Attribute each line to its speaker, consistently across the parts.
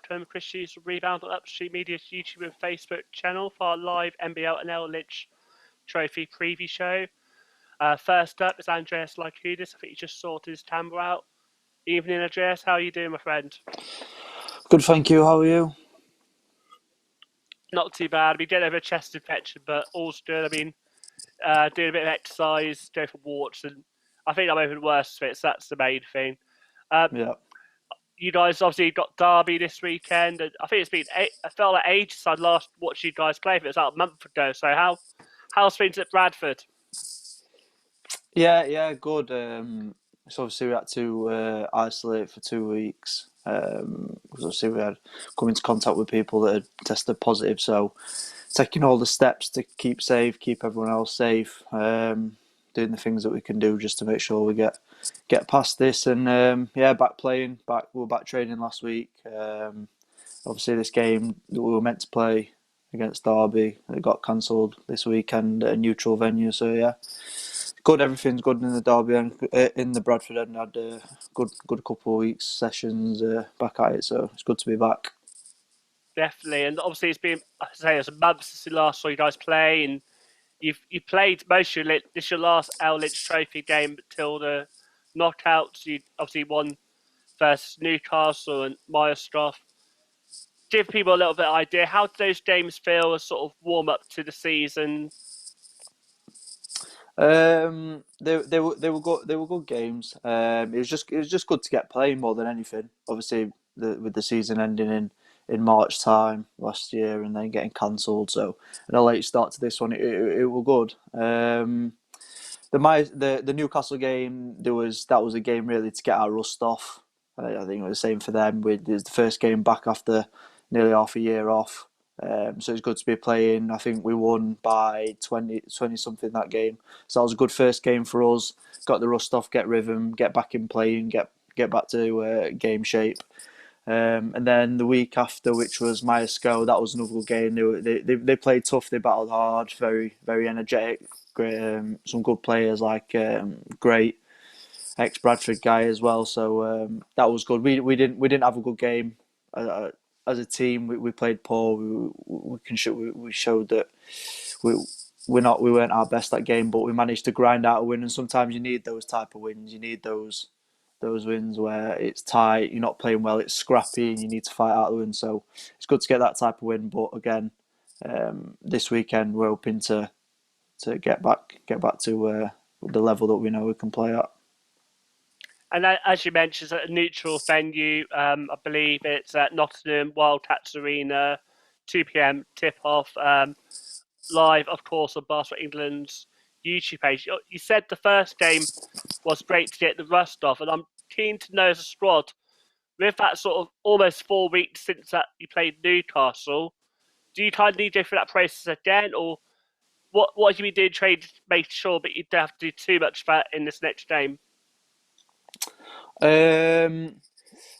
Speaker 1: welcome Chris Hughes from Rebound on UpStreamedia's YouTube and Facebook channel for our live NBL Lynch Trophy preview show. First up is Andreas Lykoudis. I think he just sorted his timbre out. Evening, Andreas. How are you doing, my friend?
Speaker 2: Good, thank you. How are you?
Speaker 1: Not too bad. I've been getting over a chest infection, but all's good. I've been doing a bit of exercise, going for walks, and I think I'm over the worst of it, so that's the main thing.
Speaker 2: Yeah.
Speaker 1: You guys obviously got Derby this weekend, and I think it's been I felt like ages since I last watched you guys play. It was about a month ago. So how's things at Bradford?
Speaker 2: Yeah, good. So obviously we had to isolate for 2 weeks. Because obviously we had come into contact with people that had tested positive. So taking all the steps to keep safe, keep everyone else safe, doing the things that we can do just to make sure we get past this. And back playing, we were back training last week. Obviously this game that we were meant to play against Derby, it got cancelled this weekend at a neutral venue. So yeah. Good, everything's good in the Derby and in the Bradford end. I had a good couple of weeks sessions back at it, so it's good to be back.
Speaker 1: Definitely, and obviously it's been it's a month since we last saw you guys play, and you've played most of your this is your last L Lynch Trophy game till the knockouts. You obviously won versus Newcastle and Myerstroff. Give people a little bit of idea. How do those games feel as sort of warm up to the season?
Speaker 2: They were good games. It was just good to get playing more than anything. Obviously, with the season ending in March time last year and then getting cancelled, so and a late start to this one, it was good. The Newcastle game, that was a game really to get our rust off. I think it was the same for them. It was the first game back after nearly half a year off. So it's good to be playing. I think we won by 20 something that game. So that was a good first game for us. Got the rust off, get rhythm, get back in playing, get back to game shape. And then the week after, which was Myerscough, that was another good game. They played tough, they battled hard, very very energetic. Great, some good players like great ex Bradford guy as well. So that was good. We didn't have a good game as a team. We played poor. We showed that we weren't our best that game, but we managed to grind out a win. And sometimes you need those type of wins. You need those wins where it's tight, you're not playing well, it's scrappy, and you need to fight out the win. So it's good to get that type of win. But again, this weekend we're hoping to get back to the level that we know we can play at.
Speaker 1: And as you mentioned, it's a neutral venue. I believe it's at Nottingham Wildcats Arena, 2 p.m. tip-off. Live, of course, on Basketball England's YouTube page. You said the first game was great to get the rust off, and I'm keen to know as a squad, with that sort of almost 4 weeks since that you played Newcastle, do you kind of need to go through that process again, or what have you been doing training to make sure that you don't have to do too much of that in this next game?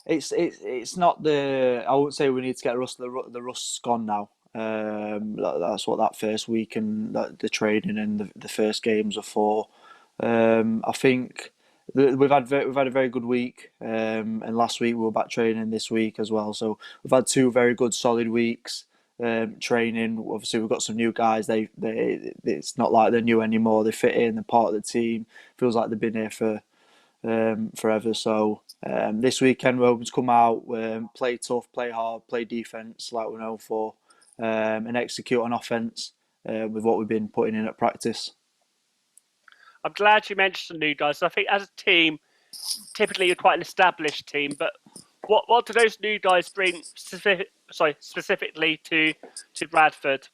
Speaker 2: It's not the. I wouldn't say we need to get rust. The rust's gone now. That's what that first week and the training and the first games are for. I think we've had a very good week, and last week we were back training this week as well. So we've had 2 very good solid weeks training. Obviously we've got some new guys. They it's not like they're new anymore. They fit in. They're part of the team. Feels like they've been here for forever. So this weekend we're hoping to come out, play tough, play hard, play defence like we're known for, and execute on offence with what we've been putting in at practice.
Speaker 1: I'm glad you mentioned the new guys. I think as a team, typically you're quite an established team, but what do those new guys bring specifically to Bradford?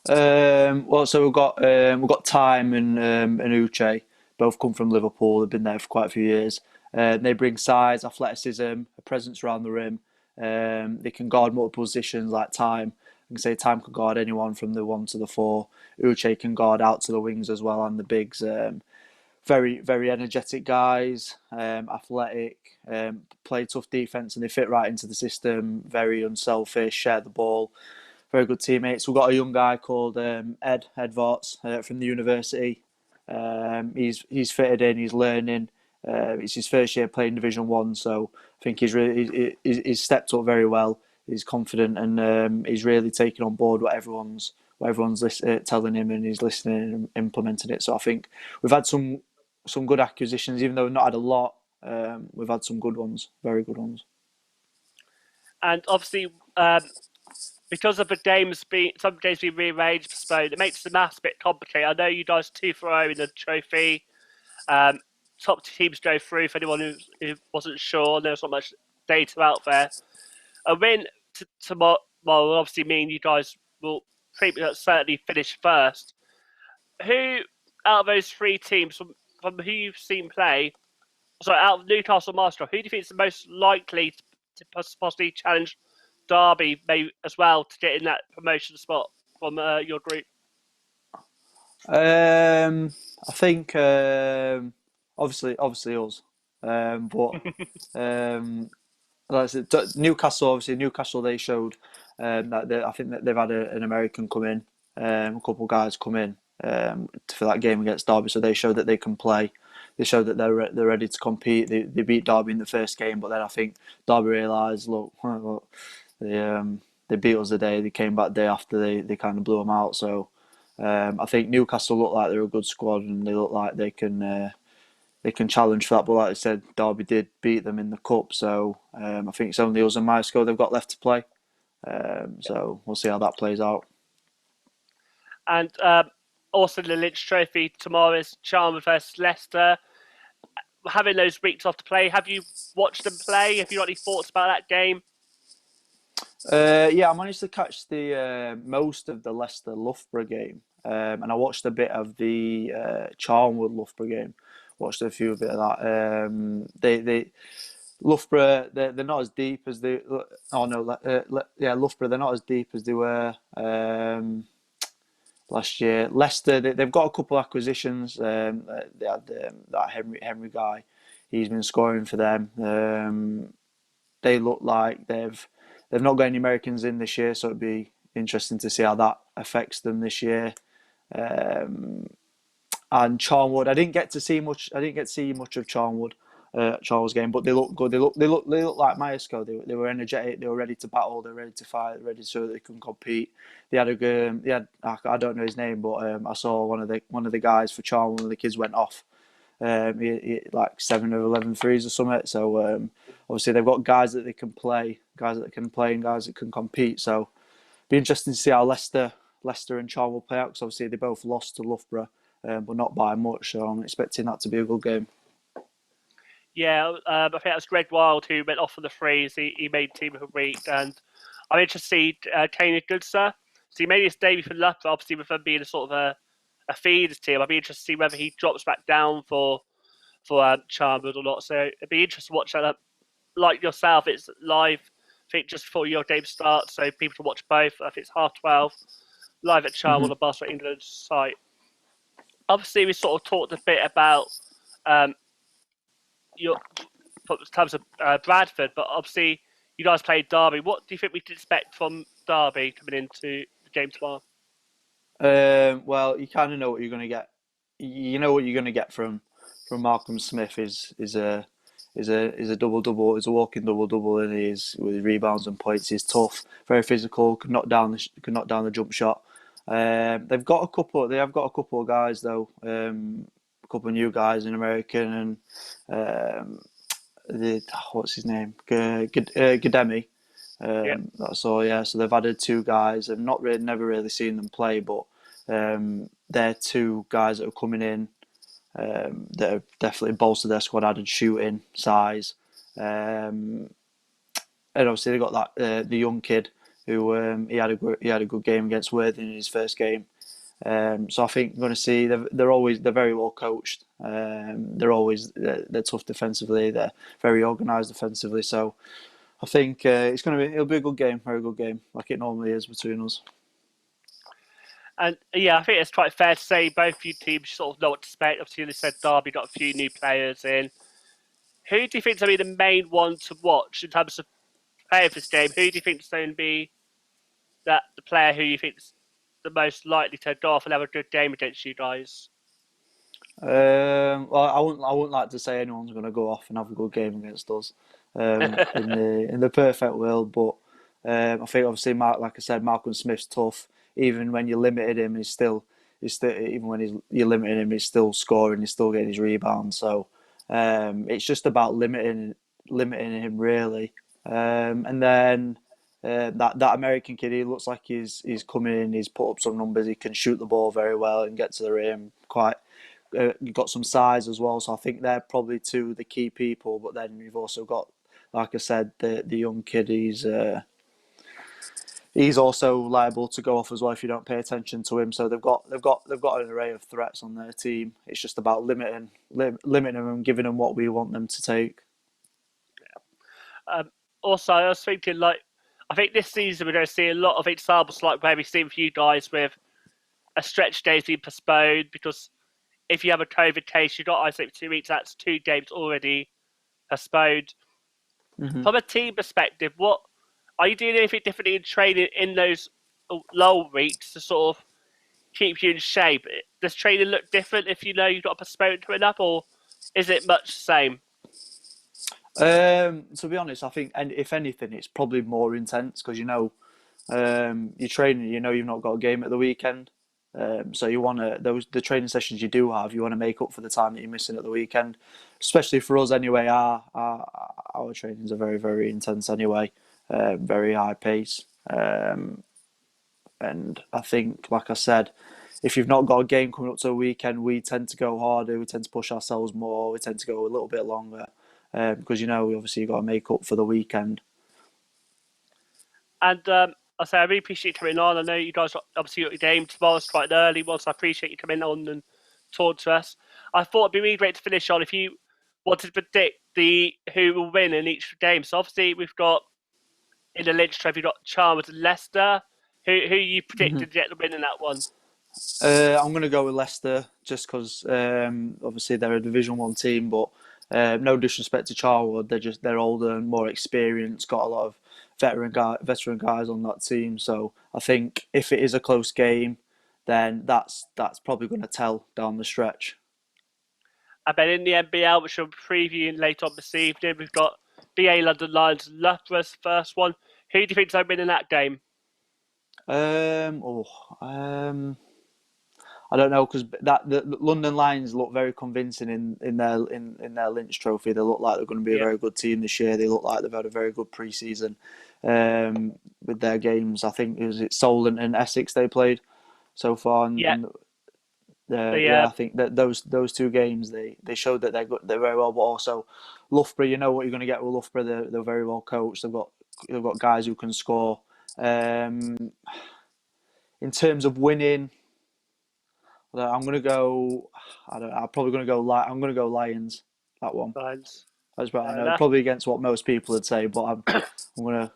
Speaker 2: So we've got Time and Uche. Both come from Liverpool. They've been there for quite a few years. They bring size, athleticism, a presence around the rim. They can guard multiple positions like Time. I can say Time can guard anyone from the 1 to the 4. Uche can guard out to the wings as well and the bigs. Very, very energetic guys, athletic, play tough defence, and they fit right into the system. Very unselfish, share the ball. Very good teammates. We've got a young guy called Ed Vorts from the university. He's fitted in. He's learning. It's his first year playing Division One, so I think he's stepped up very well. He's confident, and he's really taken on board what everyone's telling him, and he's listening and implementing it. So I think we've had some good acquisitions, even though we've not had a lot. We've had some good ones, very good ones.
Speaker 1: And obviously, because of the games being some games being rearranged, postponed, it makes the maths a bit complicated. I know you guys 2-0 in the trophy. Top teams go through for anyone who wasn't sure. There's not much data out there. A win tomorrow will obviously mean you guys will pretty much certainly finish first. Who out of those three teams, from who you've seen play, sorry, out of Newcastle Master, who do you think is the most likely to possibly challenge Derby maybe as well to get in that promotion spot from your group?
Speaker 2: I think obviously us, but like I said, Newcastle they showed that I think that they've had an American come in, a couple of guys come in for that game against Derby, so they showed that they can play. They showed that they're ready to compete. They beat Derby in the first game, but then I think Derby realised, look, they beat us the day. They came back the day after they kind of blew them out. So I think Newcastle look like they're a good squad, and they look like they can challenge for that. But like I said, Derby did beat them in the cup, so I think it's only us and Myerscough they've got left to play. So we'll see how that plays out.
Speaker 1: And also the Lynch Trophy tomorrow is Charlton versus Leicester. Having those weeks off to play, have you watched them play? Have you got any thoughts about that game?
Speaker 2: Yeah, I managed to catch the most of the Leicester Loughborough game, and I watched a bit of the Charlwood Loughborough game. Watched a few of it of that. They Loughborough they're not as deep as they. Oh no, yeah, Loughborough they're not as deep as they were last year. Leicester they've got a couple of acquisitions. They had that Henry guy. He's been scoring for them. They look like they've not got any Americans in this year, so it'd be interesting to see how that affects them this year. And Charnwood, I didn't get to see much. I didn't get to see much of Charles' game, but they look good. They look like Myerscough. They were energetic. They were ready to battle. They were ready to fight. Ready so that they can compete. They had I don't know his name, but I saw one of the guys for Charnwood. One of the kids went off. He like 7 or 11 threes or something. So obviously they've got guys that they can play, and guys that can compete. So be interesting to see how Leicester and Charlwood play out, because obviously they both lost to Loughborough, but not by much. So I'm expecting that to be a good game.
Speaker 1: Yeah, I think that was Greg Wild who went off for the threes. He made team of the week, and I'm interested to see Kane Goodser. So he made his debut for Loughborough, obviously with them being a sort of a feeders team. I'd be interested to see whether he drops back down for Charnwood or not. So it'd be interesting to watch that. Like yourself, it's live. I think just before your game starts, so people can watch both. I think it's 12:30 live at Charnwood on Basketball England's site. Obviously, we sort of talked a bit about your in terms of Bradford, but obviously you guys played Derby. What do you think we could expect from Derby coming into the game tomorrow?
Speaker 2: Well, you kind of know what you're going to get. You know what you're going to get from Malcolm Smith is a double double. Is a walking double double, and he's with rebounds and points. He's tough, very physical. Could knock down the jump shot. They've got a couple. They have got a couple of guys though. A couple of new guys in American and what's his name? Gademi. That's all. Yeah. So they've added two guys. I've never really seen them play, but they're two guys that are coming in that have definitely bolstered their squad. Added shooting, size, and obviously they got that the young kid who he had a good game against Worthing in his first game. So I think we're going to see they're very well coached. They're tough defensively. They're very organised defensively. So I think it'll be a good game, very good game, like it normally is between us.
Speaker 1: And yeah, I think it's quite fair to say both you teams sort of know what to expect. Obviously, they said Derby got a few new players in. Who do you think is going to be the main one to watch in terms of player for this game? Who do you think is going to be the player who you think is the most likely to go off and have a good game against you guys?
Speaker 2: Well, I wouldn't like to say anyone's going to go off and have a good game against us, in the perfect world. But I think obviously, like I said, Malcolm Smith's tough. Even when you limited him, he's still even when you limited him, he's still scoring. He's still getting his rebounds. So it's just about limiting him really. And then that American kid, he looks like he's coming in. He's put up some numbers. He can shoot the ball very well and get to the rim quite. Got some size as well, so I think they're probably two of the key people. But then you've also got, like I said, the young kid. He's also liable to go off as well if you don't pay attention to him. So they've got an array of threats on their team. It's just about limiting them and giving them what we want them to take.
Speaker 1: Also, I was thinking, like, I think this season we're going to see a lot of examples like where we've seen for you guys with a stretch day being postponed because if you have a COVID case, you've got isolate for 2 weeks, that's 2 games already postponed.
Speaker 2: Mm-hmm.
Speaker 1: From a team perspective, what are you doing anything differently in training in those lull weeks to sort of keep you in shape? Does training look different if you know you've got a postponed coming up, or is it much the same?
Speaker 2: To be honest, I think, and if anything, it's probably more intense because you're training. You know, you've not got a game at the weekend, so you want to the training sessions you do have. You want to make up for the time that you're missing at the weekend. Especially for us, anyway. Our trainings are very very intense anyway, very high pace. And I think, like I said, if you've not got a game coming up to a weekend, we tend to go harder. We tend to push ourselves more. We tend to go a little bit longer because obviously you've got to make up for the weekend.
Speaker 1: And I say I really appreciate you coming on. I know you guys obviously got your game tomorrow. It's quite an early one, so I appreciate you coming on and talk to us. I thought it'd be really great to finish on if you wanted to predict who will win in each game. So obviously we've got in the Lynch Trophy, you've got Chalmers and Leicester. Who you predicted to get the win in that one?
Speaker 2: I'm going to go with Leicester just because obviously they're a Division 1 team, but no disrespect to Charlwood, they're older and more experienced, got a lot of veteran guys on that team. So I think if it is a close game, then that's probably going to tell down the stretch.
Speaker 1: I bet in the NBL, which we'll be previewing later on this evening, we've got BA London Lions and Loughborough's first one. Who do you think's going to win in that game?
Speaker 2: I don't know because the London Lions look very convincing in their Lynch Trophy. They look like they're going to be a very good team this year. They look like they've had a very good pre-season with their games. I think it Solent and Essex they played so far. I think that those 2 games they showed that they're very well. But also Loughborough, you know what you're going to get with Loughborough. They're very well coached. They've got guys who can score. In terms of winning, I'm gonna go. I don't know, I'm probably gonna go. I'm gonna go Lions. That one.
Speaker 1: Lions.
Speaker 2: That's right. I
Speaker 1: Fair
Speaker 2: know
Speaker 1: enough.
Speaker 2: probably against what most people would say, but I'm gonna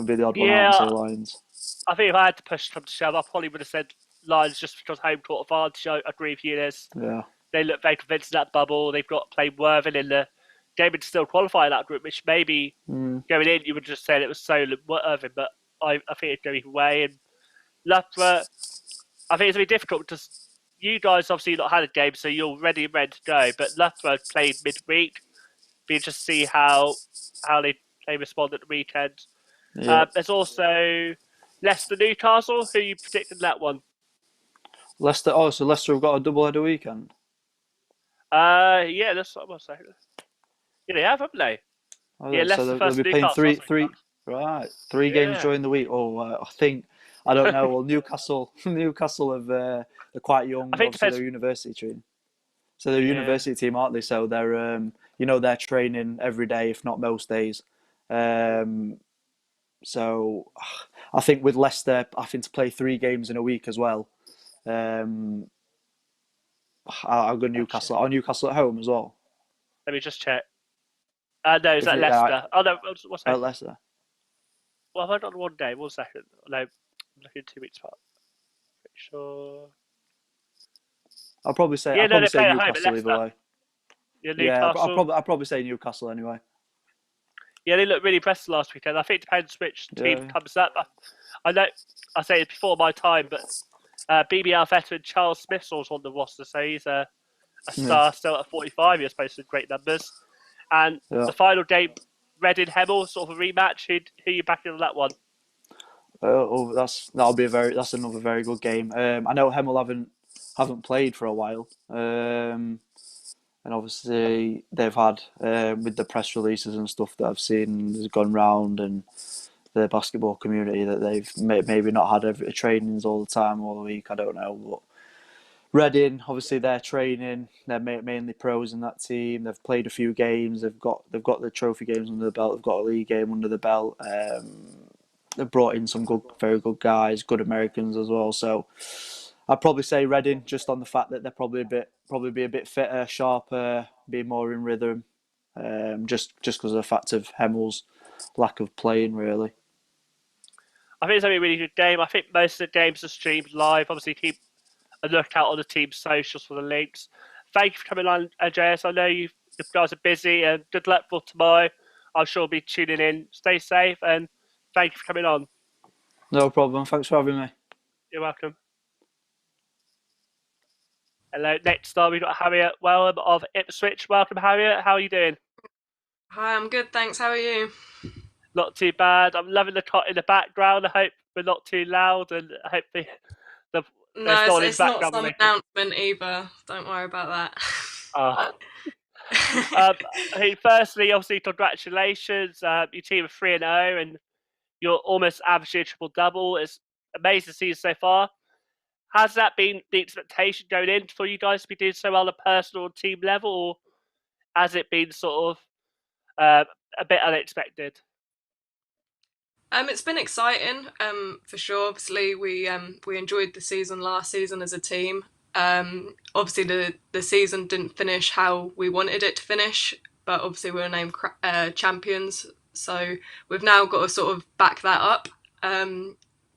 Speaker 2: be the odd one out and
Speaker 1: Yeah,
Speaker 2: say Lions.
Speaker 1: I think if I had to push them to shove, I probably would have said Lions just because home court advantage. I agree with you.
Speaker 2: Yeah.
Speaker 1: They look very convincing in that bubble. They've got played Worthing in the game and still qualify in that group, which maybe going in you would just say it was so Worthing, but I think it'd go either way. And Loughborough, I think it's going to be difficult because you guys obviously not had a game, so you're ready and ready to go. But Loughborough played midweek. Be interested to see how they respond at the weekend.
Speaker 2: Yeah.
Speaker 1: There's also Leicester Newcastle. Who you predicted that one?
Speaker 2: Leicester. Oh, so Leicester have got a double-header weekend.
Speaker 1: Yeah, that's what I was saying. Yeah, they have, haven't they?
Speaker 2: Oh,
Speaker 1: Yeah,
Speaker 2: so
Speaker 1: Leicester
Speaker 2: they'll
Speaker 1: first
Speaker 2: be playing
Speaker 1: Newcastle.
Speaker 2: three games
Speaker 1: Yeah.
Speaker 2: during the week. Oh, I think I don't know. Well, Newcastle have they're quite young.
Speaker 1: I think
Speaker 2: Obviously,
Speaker 1: depends.
Speaker 2: they're university team. So they're a
Speaker 1: Yeah.
Speaker 2: university team, aren't they? So they're they're training every day, if not most days. So I think with Leicester having to play 3 games in a week as well, I'll go
Speaker 1: Gotcha.
Speaker 2: Newcastle. Oh, Newcastle at home as well.
Speaker 1: Let me just check. No, is
Speaker 2: If
Speaker 1: that
Speaker 2: it,
Speaker 1: Leicester? Oh no, what's that?
Speaker 2: Leicester.
Speaker 1: Well, I've had on 1 day. 1 second. No, I'm looking 2 weeks apart. Pretty sure.
Speaker 2: I'll probably say
Speaker 1: Yeah, no, they play at home at
Speaker 2: Newcastle either
Speaker 1: Leicester.
Speaker 2: way.
Speaker 1: Yeah,
Speaker 2: Yeah,
Speaker 1: Newcastle.
Speaker 2: I'll probably say Newcastle anyway.
Speaker 1: Yeah, they looked really impressive last weekend. I think it depends which team
Speaker 2: Yeah.
Speaker 1: comes up. I know I say it before my time, but BBL veteran Charles Smith's also on the roster, so he's a a
Speaker 2: Yeah,
Speaker 1: star still at 45. You're supposed to great numbers. And
Speaker 2: yeah.
Speaker 1: the final game, Reading Hemel, sort of a rematch. Who you backing on that one?
Speaker 2: That's another very good game. I know Hemel haven't played for a while, and obviously they've had with the press releases and stuff that I've seen has gone round and the basketball community that they've maybe not had trainings all the time all the week. I don't know, but Reading, obviously they're training. They're mainly pros in that team. They've played a few games. They've got the trophy games under the belt. They've got a league game under the belt. They've brought in some very good guys, good Americans as well. So I'd probably say Reading, just on the fact that they're probably be a bit fitter, sharper, be more in rhythm. Just because of the fact of Hemel's lack of playing, really.
Speaker 1: I think it's going to be a really good game. I think most of the games are streamed live. Obviously, keep a lookout on the team's socials for the links. Thank you for coming on, Andreas. I know you guys are busy, and good luck for tomorrow. I'm sure we'll be tuning in. Stay safe, and thank you for coming on.
Speaker 2: No problem. Thanks for having me.
Speaker 1: You're welcome. Hello. Next up, we've got Harriet Wellham of Ipswich. Welcome, Harriet. How are you doing?
Speaker 3: Hi, I'm good, thanks. How are you?
Speaker 1: Not too bad. I'm loving the cot in the background. I hope we're not too loud, and I hope there's
Speaker 3: No,
Speaker 1: no
Speaker 3: it's,
Speaker 1: one in the
Speaker 3: it's not
Speaker 1: background
Speaker 3: some
Speaker 1: making.
Speaker 3: announcement either. Don't worry about that.
Speaker 1: Uh, um, I mean, firstly, obviously, congratulations. Your team are 3-0, and you're almost averaging a triple double. It's amazing to see so far. Has that been the expectation going in for you guys to be doing so well on a personal and team level, or has it been sort of a bit unexpected?
Speaker 3: It's been exciting, for sure. Obviously, we enjoyed the season last season as a team. Obviously, the season didn't finish how we wanted it to finish, but obviously we were named champions. So we've now got to sort of back that up.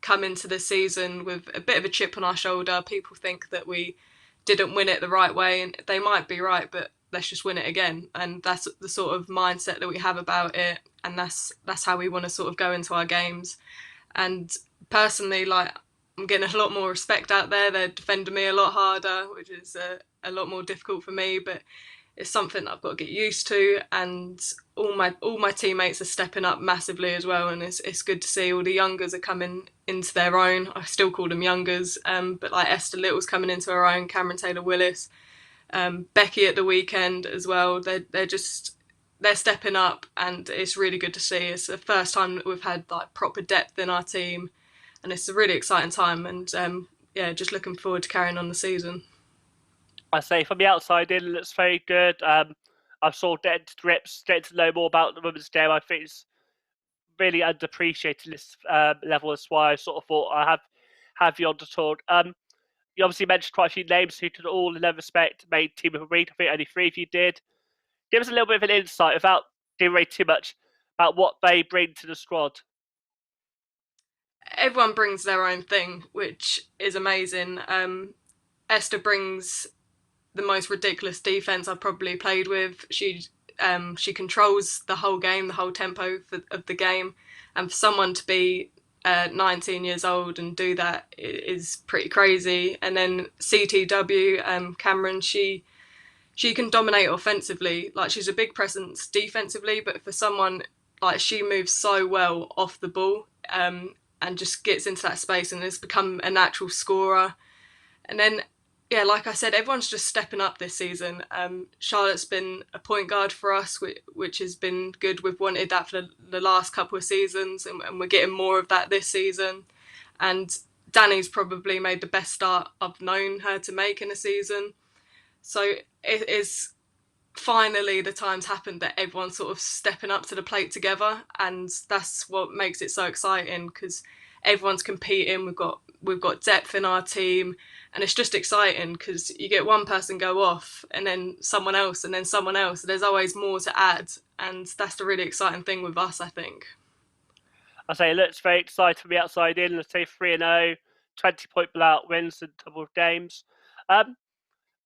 Speaker 3: Come into the season with a bit of a chip on our shoulder. People think that we didn't win it the right way, and they might be right, but let's just win it again. And that's the sort of mindset that we have about it, and that's how we want to sort of go into our games. And personally, like, I'm getting a lot more respect out there. They're defending me a lot harder, which is a lot more difficult for me, but it's something that I've got to get used to. And all my teammates are stepping up massively as well, and it's good to see all the youngers are coming into their own. I still call them youngers, but like Esther Little's coming into her own, Cameron Taylor Willis, Becky at the weekend as well. They're stepping up, and it's really good to see. It's the first time that we've had like proper depth in our team, and it's a really exciting time. And yeah, just looking forward to carrying on the season.
Speaker 1: I say from the outside in, it looks very good. I've sort of getting to grips, getting to know more about the women's game. I think it's really underappreciated this level. That's why I sort of thought I have you on the talk. You obviously mentioned quite a few names who could all, in every respect, made Team of the Week. I think only three of you did. Give us a little bit of an insight without giving away too much about what they bring to the squad.
Speaker 3: Everyone brings their own thing, which is amazing. Esther brings the most ridiculous defense I've probably played with. She controls the whole game, the whole tempo of the game, and for someone to be 19 years old and do that is pretty crazy. And then CTW, Cameron, she can dominate offensively. Like, she's a big presence defensively, but for someone like, she moves so well off the ball, and just gets into that space and has become a natural scorer. And then, yeah, like I said, everyone's just stepping up this season. Charlotte's been a point guard for us, which has been good. We've wanted that for the last couple of seasons, and we're getting more of that this season. And Danny's probably made the best start I've known her to make in a season. So it is finally the time's happened that everyone's sort of stepping up to the plate together, and that's what makes it so exciting, because everyone's competing. We've got depth in our team, and it's just exciting because you get one person go off, and then someone else, and then someone else. There's always more to add, and that's the really exciting thing with us, I think.
Speaker 1: I say it looks very exciting from the outside in. Let's say 3-0, 20-point blowout wins in double games.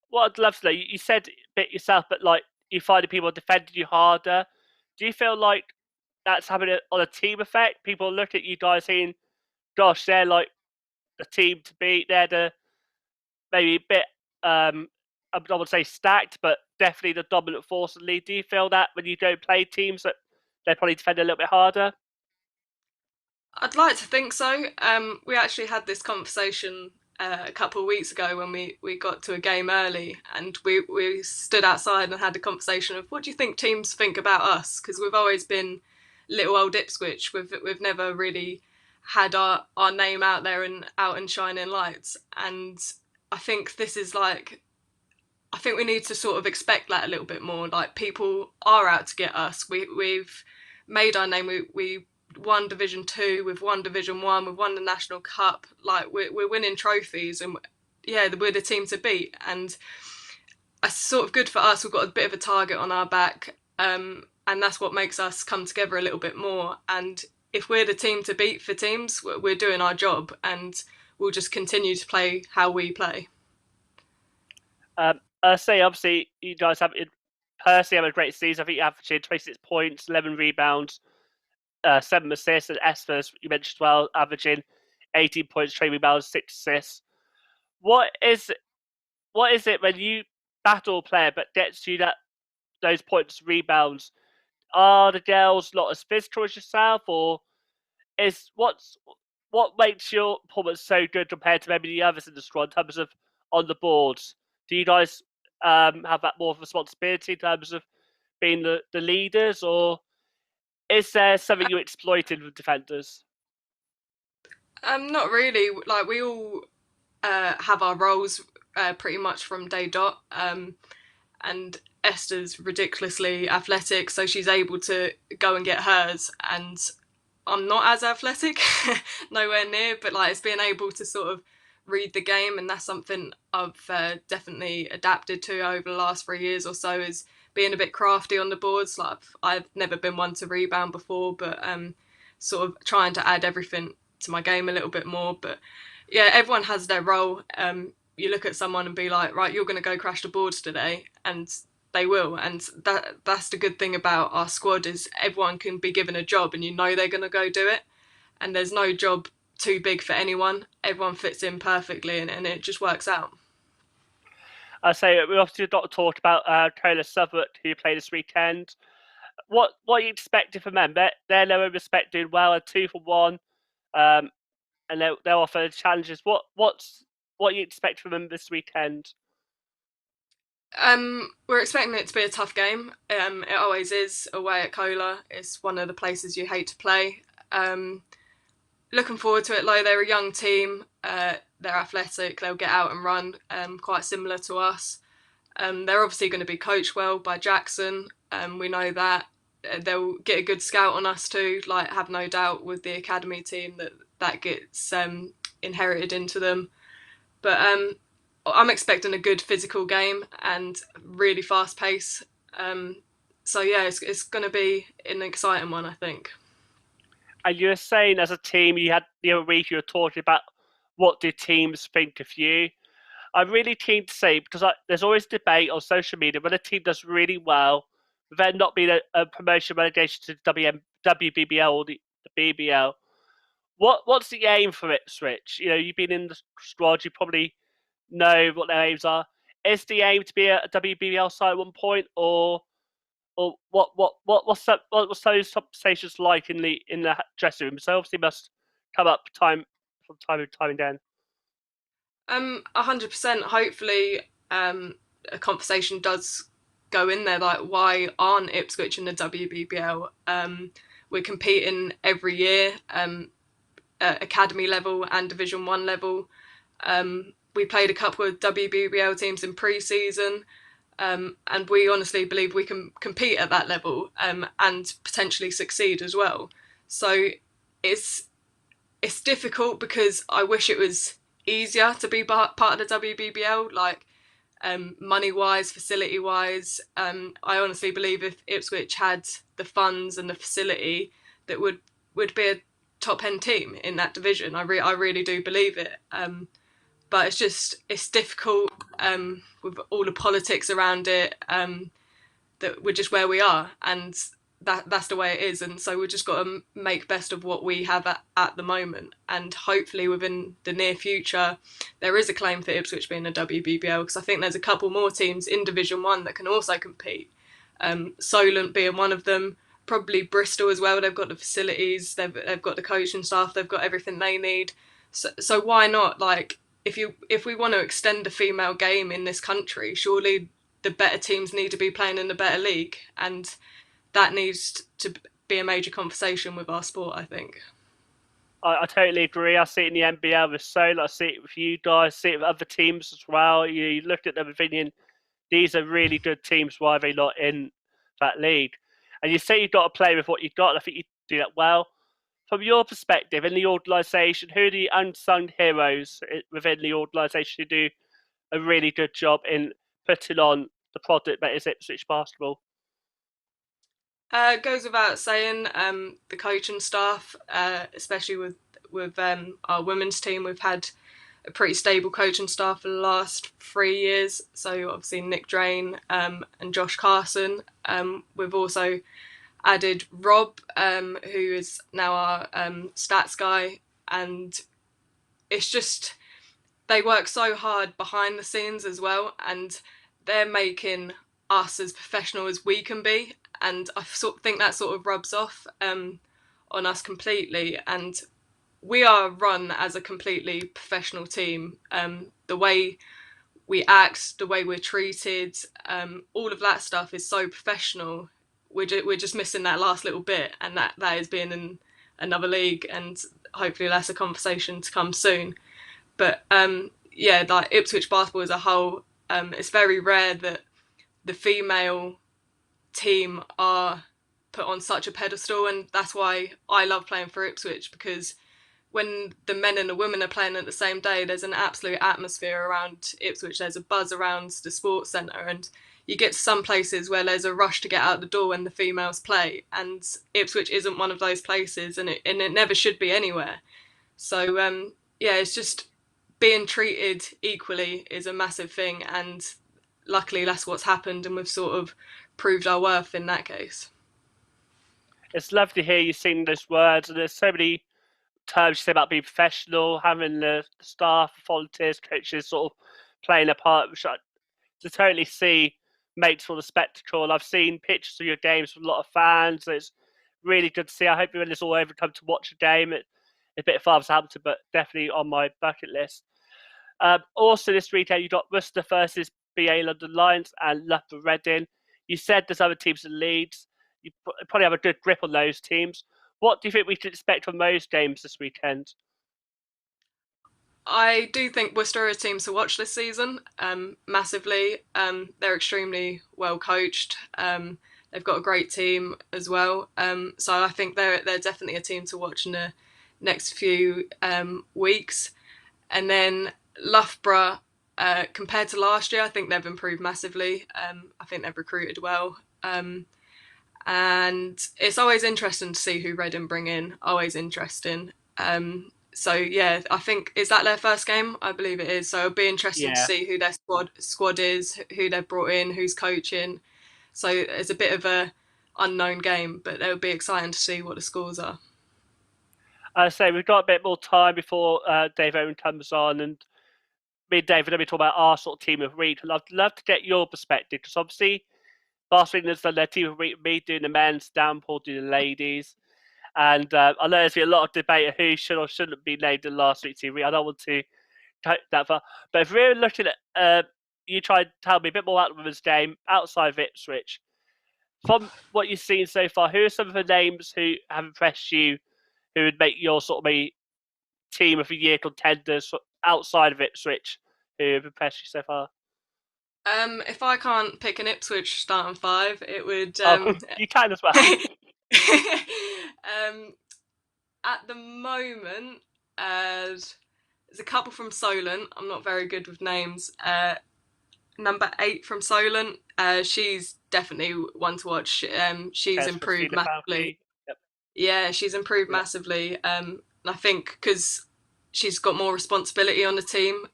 Speaker 1: What I'd love to know, you said a bit yourself, but like you finding people defending you harder. Do you feel like that's having on a team effect? People look at you guys saying, "Gosh, they're like the team to beat. They're the maybe a bit I would say stacked, but definitely the dominant force in the league. Do you feel that when you don't play teams that they probably defend a little bit harder?
Speaker 3: I'd like to think so. We actually had this conversation a couple of weeks ago when we got to a game early, and we stood outside and had a conversation of what do you think teams think about us, because we've always been little old Ipswich. We've never really had our name out there and out and shining lights, and I think this is like, I think we need to sort of expect that a little bit more. Like, people are out to get us. We've made our name. We won Division 2, we've won Division 1, we've won the National Cup. Like, we're winning trophies, and yeah, we're the team to beat. And it's sort of good for us. We've got a bit of a target on our back, and that's what makes us come together a little bit more. And if we're the team to beat for teams, we're doing our job, and we'll just continue to play how we play.
Speaker 1: I say, obviously, you guys have personally have a great season. I think you averaged 26 points, 11 rebounds, 7 assists, and Esther's, you mentioned as well, averaging 18 points, 3 rebounds, 6 assists. What is it when you battle a player but gets you those points, rebounds? Are the girls not as physical as yourself, or is what makes your performance so good compared to maybe the others in the squad in terms of on the boards? Do you guys have that more of responsibility in terms of being the leaders, or is there something you exploited with defenders?
Speaker 3: Not really. Like, we all have our roles pretty much from day dot. And Esther's ridiculously athletic, so she's able to go and get hers. And I'm not as athletic, nowhere near, but like, it's being able to sort of read the game, and that's something I've definitely adapted to over the last 3 years or so, is being a bit crafty on the boards. Like, I've never been one to rebound before, but sort of trying to add everything to my game a little bit more. But yeah, everyone has their role. You look at someone and be like, right, you're going to go crash the boards today, and they will. And that's the good thing about our squad, is everyone can be given a job, and you know they're going to go do it. And there's no job too big for anyone. Everyone fits in perfectly, and it just works out.
Speaker 1: I say we obviously got to talk about Taylor Southwark, who played this weekend. What are you expecting from them? They're low in respect, doing well, a 2 for 1, and they're offer challenges. What you expect from them this weekend?
Speaker 3: We're expecting it to be a tough game. It always is away at Cola. It's one of the places you hate to play. Looking forward to it, though. They're a young team. They're athletic. They'll get out and run, quite similar to us. They're obviously going to be coached well by Jackson. We know that. They'll get a good scout on us too. Like, have no doubt with the academy team that gets inherited into them. But I'm expecting a good physical game and really fast pace. So yeah, it's going to be an exciting one, I think.
Speaker 1: And you were saying, as a team, you had the other week you were talking about what did teams think of you. I'm really keen to say, because there's always debate on social media when a team does really well, there not being a promotion relegation to WBBL or the BBL. What's the aim for Ipswich? You know, you've been in the squad, you probably know what their aims are. Is the aim to be a WBBL side at one point, or what's those conversations like in the dressing room? So obviously must come up from time again.
Speaker 3: 100%. Hopefully, a conversation does go in there, like, why aren't Ipswich in the WBBL? We're competing every year, at academy level and Division 1 level. We played a couple of WBBL teams in pre-season, and we honestly believe we can compete at that level, and potentially succeed as well. So it's difficult, because I wish it was easier to be part of the WBBL, like, money wise, facility wise. I honestly believe if Ipswich had the funds and the facility, that would be a top end team in that division. I really do believe it. But it's difficult, with all the politics around it, that we're just where we are, and that's the way it is, and so we've just got to make best of what we have at the moment, and hopefully within the near future there is a claim for Ipswich being a WBBL, because I think there's a couple more teams in Division 1 that can also compete. Solent being one of them, probably Bristol as well. They've got the facilities, they've got the coaching staff, they've got everything they need. So why not? Like, if we want to extend the female game in this country, surely the better teams need to be playing in the better league, and that needs to be a major conversation with our sport, I think.
Speaker 1: I totally agree. I see it in the NBL with Sol. I see it with you guys. I see it with other teams as well. You look at them thinking, these are really good teams. Why are they not in that league? And you say you've got to play with what you've got. And I think you do that well. From your perspective, in the organisation, who are the unsung heroes within the organisation who do a really good job in putting on the product that is Ipswich basketball?
Speaker 3: It goes without saying, the coaching staff, especially with our women's team, we've had a pretty stable coaching staff for the last 3 years. So obviously Nick Drain and Josh Carson. We've also added Rob, who is now our stats guy, and it's just they work so hard behind the scenes as well, and they're making us as professional as we can be, and I sort of think that sort of rubs off on us completely, and we are run as a completely professional team. The way we act, the way we're treated, all of that stuff is so professional. We're just missing that last little bit, and that is being in another league, and hopefully that's a conversation to come soon. But yeah, like Ipswich basketball as a whole, it's very rare that the female team are put on such a pedestal, and that's why I love playing for Ipswich, because when the men and the women are playing at the same day, there's an absolute atmosphere around Ipswich. There's a buzz around the sports centre, and you get to some places where there's a rush to get out the door when the females play, and Ipswich isn't one of those places, and it never should be anywhere. So yeah, it's just being treated equally is a massive thing, and luckily that's what's happened, and we've sort of proved our worth in that case.
Speaker 1: It's lovely to hear you sing those words, and there's so many terms you say about being professional, having the staff, volunteers, coaches sort of playing a part, which I to totally see makes for the spectacle. I've seen pictures of your games with a lot of fans. So it's really good to see. I hope when this all over, come to watch a game. It's a bit far to Hampton, but definitely on my bucket list. Also, this weekend you got Worcester versus BA London Lions and Loughborough Reading. You said there's other teams in Leeds. You probably have a good grip on those teams. What do you think we should expect from those games this weekend?
Speaker 3: I do think Worcester are a team to watch this season, massively. They're extremely well coached. They've got a great team as well. So I think they're definitely a team to watch in the next few weeks. And then Loughborough, compared to last year, I think they've improved massively. I think they've recruited well. And it's always interesting to see who Reading bring in. Always interesting. So yeah, I think, is that their first game? I believe it is. So it'll be interesting to see who their squad is, who they've brought in, who's coaching. So it's a bit of a unknown game, but it'll be exciting to see what the scores are.
Speaker 1: I say we've got a bit more time before Dave Owen comes on, and me and David, let me talk about our sort of team of the week. And I'd love to get your perspective, because obviously Barcelona's done their team of the week, me doing the men's, Downpour doing the ladies. And I know there's been a lot of debate of who should or shouldn't be named in last week's team. I don't want to take that far. But if we're looking at, you try and tell me a bit more about the women's game outside of Ipswich. From what you've seen so far, who are some of the names who have impressed you, who would make your sort of a team of the year contenders outside of Ipswich, who have impressed you so far?
Speaker 3: If I can't pick an Ipswich starting five, it would.
Speaker 1: You can as well.
Speaker 3: At the moment, there's a couple from Solent. I'm not very good with names. Number 8 from Solent. She's definitely one to watch. She's improved massively.
Speaker 1: Yep.
Speaker 3: Yeah, she's improved massively. And I think because she's got more responsibility on the team,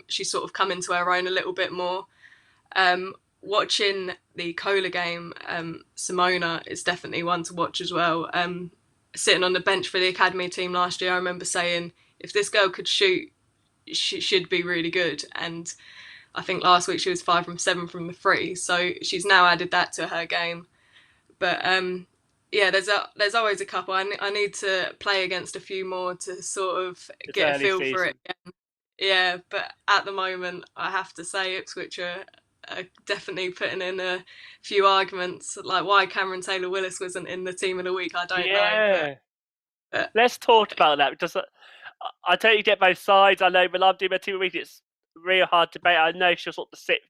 Speaker 3: she's sort of come into her own a little bit more. Watching the Cola game, Simona is definitely one to watch as well. Sitting on the bench for the academy team last year, I remember saying, if this girl could shoot, she should be really good. And I think last week she was 5 from 7 from the free, so she's now added that to her game. But yeah, there's always a couple. I need to play against a few more to sort of
Speaker 1: It's
Speaker 3: get a
Speaker 1: early
Speaker 3: feel for
Speaker 1: season.
Speaker 3: it. Yeah, but at the moment, I have to say Ipswich are definitely putting in a few arguments. Like why Cameron Taylor Willis wasn't in the team of the week, I don't know.
Speaker 1: Yeah.
Speaker 3: But
Speaker 1: Let's talk about that because I totally get both sides. I know when I'm doing my team of the week, it's real hard debate. I know she's not the sixth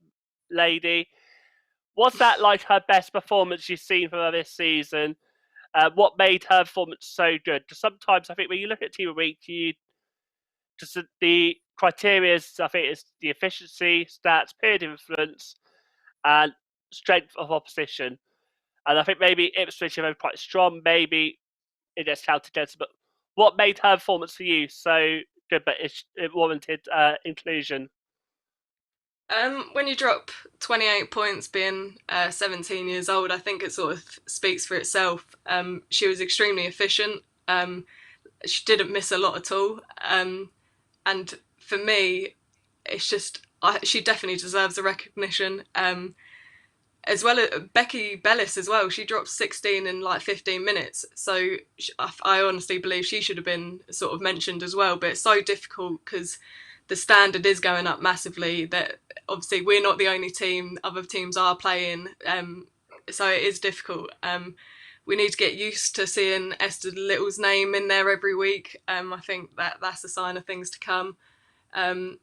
Speaker 1: lady. Was that like her best performance you've seen from her this season? What made her performance so good? Because sometimes I think when you look at team of the week, you just the criteria is I think it's the efficiency, stats, period of influence, and strength of opposition. And I think maybe Ipswich are quite strong. Maybe it gets counted against. But what made her performance for you so good, but it warranted inclusion?
Speaker 3: when you drop 28 points being 17 years old, I think it sort of speaks for itself. She was extremely efficient. She didn't miss a lot at all. And for me, it's just she definitely deserves the recognition. As well as Becky Bellis as well. She dropped 16 in like 15 minutes. So I honestly believe she should have been sort of mentioned as well. But it's so difficult because the standard is going up massively. That obviously we're not the only team. Other teams are playing. So it is difficult. We need to get used to seeing Esther Little's name in there every week. I think that's a sign of things to come. Um,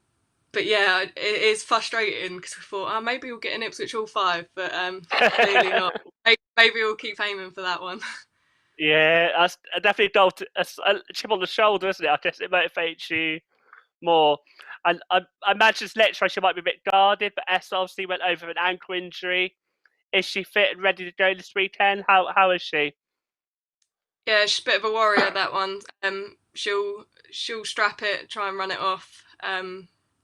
Speaker 3: but yeah, it is frustrating because I thought, oh, maybe we'll get an Ipswich all five, but clearly not. Maybe we'll keep aiming for that one.
Speaker 1: Yeah, that's definitely a chip on the shoulder, isn't it? I guess it motivates you more. And I imagine next time she might be a bit guarded, but Esther obviously went over an ankle injury. Is she fit and ready to go this weekend? How is she?
Speaker 3: Yeah, she's a bit of a warrior, that one. She'll strap it, try and run it off.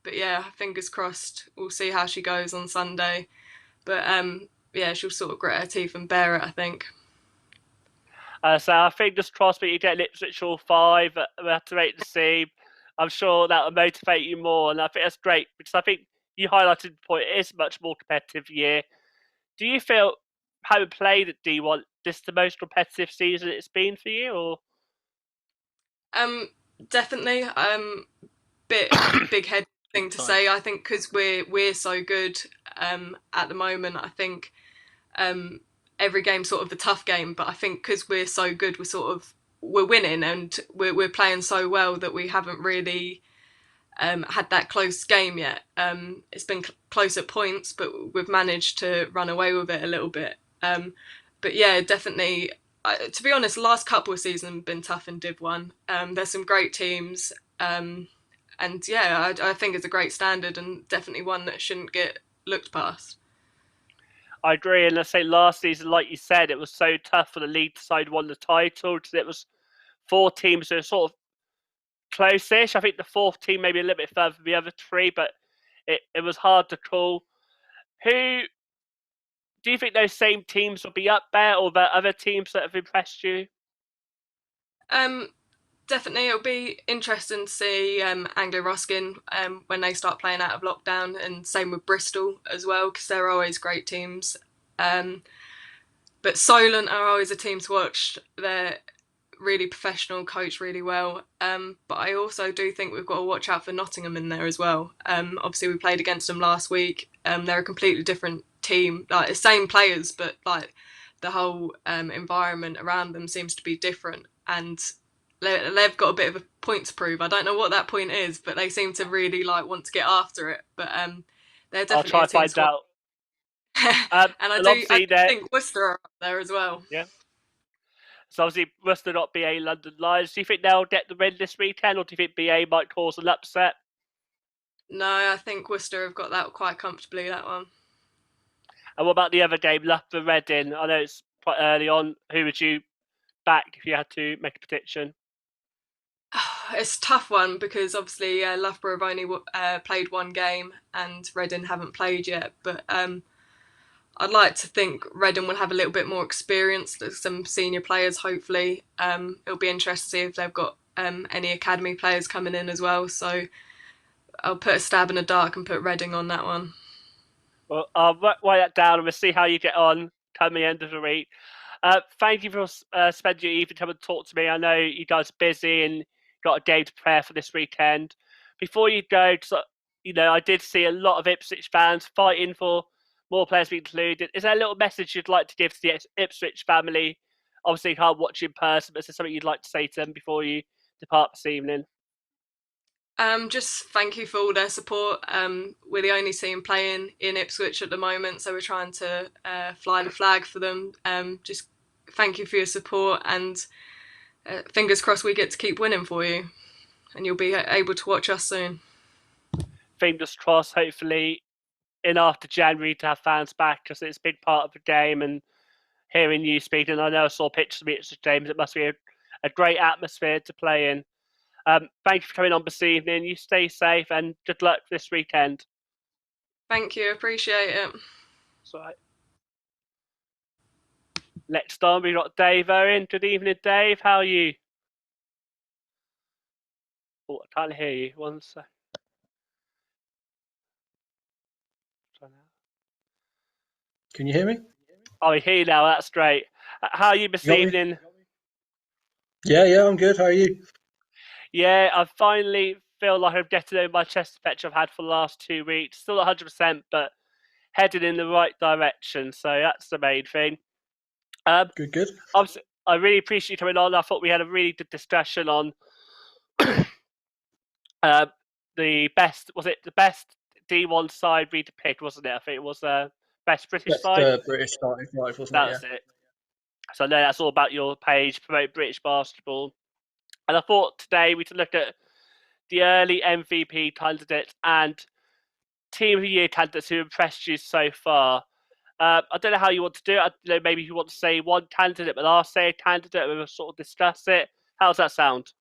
Speaker 3: But yeah, fingers crossed. We'll see how she goes on Sunday. But yeah, she'll sort of grit her teeth and bear it, I think.
Speaker 1: So I fingers crossed, but you get Ipswich all five. We have to wait and see. I'm sure that will motivate you more, and I think that's great because I think you highlighted the point. It is a much more competitive year. Do you feel, having played at D1, this is the most competitive season it's been for you, or?
Speaker 3: Um, definitely. Bit big head thing to say. I think because we're so good at the moment. I think um, every game's sort of a tough game, but I think because we're so good, we're winning and we're playing so well that we haven't really had that close game yet. It's been close at points, but we've managed to run away with it a little bit. But yeah, definitely. To be honest, the last couple of seasons have been tough in Div 1. There's some great teams. And yeah, I think it's a great standard and definitely one that shouldn't get looked past.
Speaker 1: I agree, and let's say last season, like you said, it was so tough for the league to decide won the title. It was four teams that were sort of close-ish. I think the fourth team maybe a little bit further than the other three, but it was hard to call. Who do you think those same teams will be up there, or the other teams that have impressed you?
Speaker 3: Um, Definitely, it'll be interesting to see Anglo Ruskin when they start playing out of lockdown, and same with Bristol as well because they're always great teams. Um, but Solent are always a team to watch. They're really professional, coached really well. But I also do think we've got to watch out for Nottingham in there as well. Obviously, we played against them last week. They're a completely different team, like the same players, but like the whole environment around them seems to be different. And they've got a bit of a point to prove. I don't know what that point is, but they seem to really like want to get after it. But they're
Speaker 1: I'll
Speaker 3: definitely
Speaker 1: try
Speaker 3: a
Speaker 1: and
Speaker 3: team
Speaker 1: find
Speaker 3: to watch.
Speaker 1: out.
Speaker 3: And
Speaker 1: And
Speaker 3: I
Speaker 1: obviously,
Speaker 3: do think Worcester are up there as well.
Speaker 1: yeah. So obviously, Worcester not BA London Lions. Do you think they'll get the win this weekend, or do you think BA might cause an upset?
Speaker 3: No, I think Worcester have got that quite comfortably, that one.
Speaker 1: And what about the other game, Loughborough Reading? I know it's quite early on. Who would you back if you had to make a prediction?
Speaker 3: It's a tough one because obviously Loughborough have only played one game and Reading haven't played yet. But I'd like to think Reading will have a little bit more experience, some senior players, hopefully. It'll be interesting to see if they've got any academy players coming in as well. So I'll put a stab in the dark and put Reading on that one.
Speaker 1: Well, I'll write that down and we'll see how you get on come the end of the week. Thank you for spending your evening time to talk to me. I know you guys are busy and got a game to prepare for this weekend. Before you go, I did see a lot of Ipswich fans fighting for more players to be included. Is there a little message you'd like to give to the Ipswich family? Obviously, you can't watch in person, but is there something you'd like to say to them before you depart this evening?
Speaker 3: Just thank you for all their support. We're the only team playing in Ipswich at the moment, so we're trying to fly the flag for them. Just thank you for your support, and fingers crossed we get to keep winning for you, and you'll be able to watch us soon.
Speaker 1: Fingers crossed, hopefully, in after January to have fans back because it's a big part of the game. And hearing you speak, and I know I saw pictures of Ipswich James, it must be a great atmosphere to play in. Thank you for coming on this evening. You stay safe and good luck this weekend.
Speaker 3: Thank you, appreciate it.
Speaker 1: That's all right. Next on, we've got Dave Owen. Good evening, Dave. How are you? Oh, I can't hear you. One sec.
Speaker 4: Can you hear me?
Speaker 1: Oh, I hear you now. That's great. How are you this evening?
Speaker 4: Yeah, I'm good. How are you?
Speaker 1: Yeah, I finally feel like I'm getting over my chest infection I've had for the last 2 weeks. Still not 100%, but headed in the right direction. So that's the main thing.
Speaker 4: Good.
Speaker 1: Obviously, I really appreciate you coming on. I thought we had a really good discussion on the best. Was it the best D1 side we to pick? Wasn't it? I think it was best British side.
Speaker 4: British starting five, wasn't
Speaker 1: That
Speaker 4: it?
Speaker 1: was it. So I know that's all about your page, promote British basketball. And I thought today we could look at the early MVP candidates and Team of the Year candidates who impressed you so far. I don't know how you want to do it. Maybe you want to say one candidate, but I'll say a candidate and we'll sort of discuss it. How's that sound?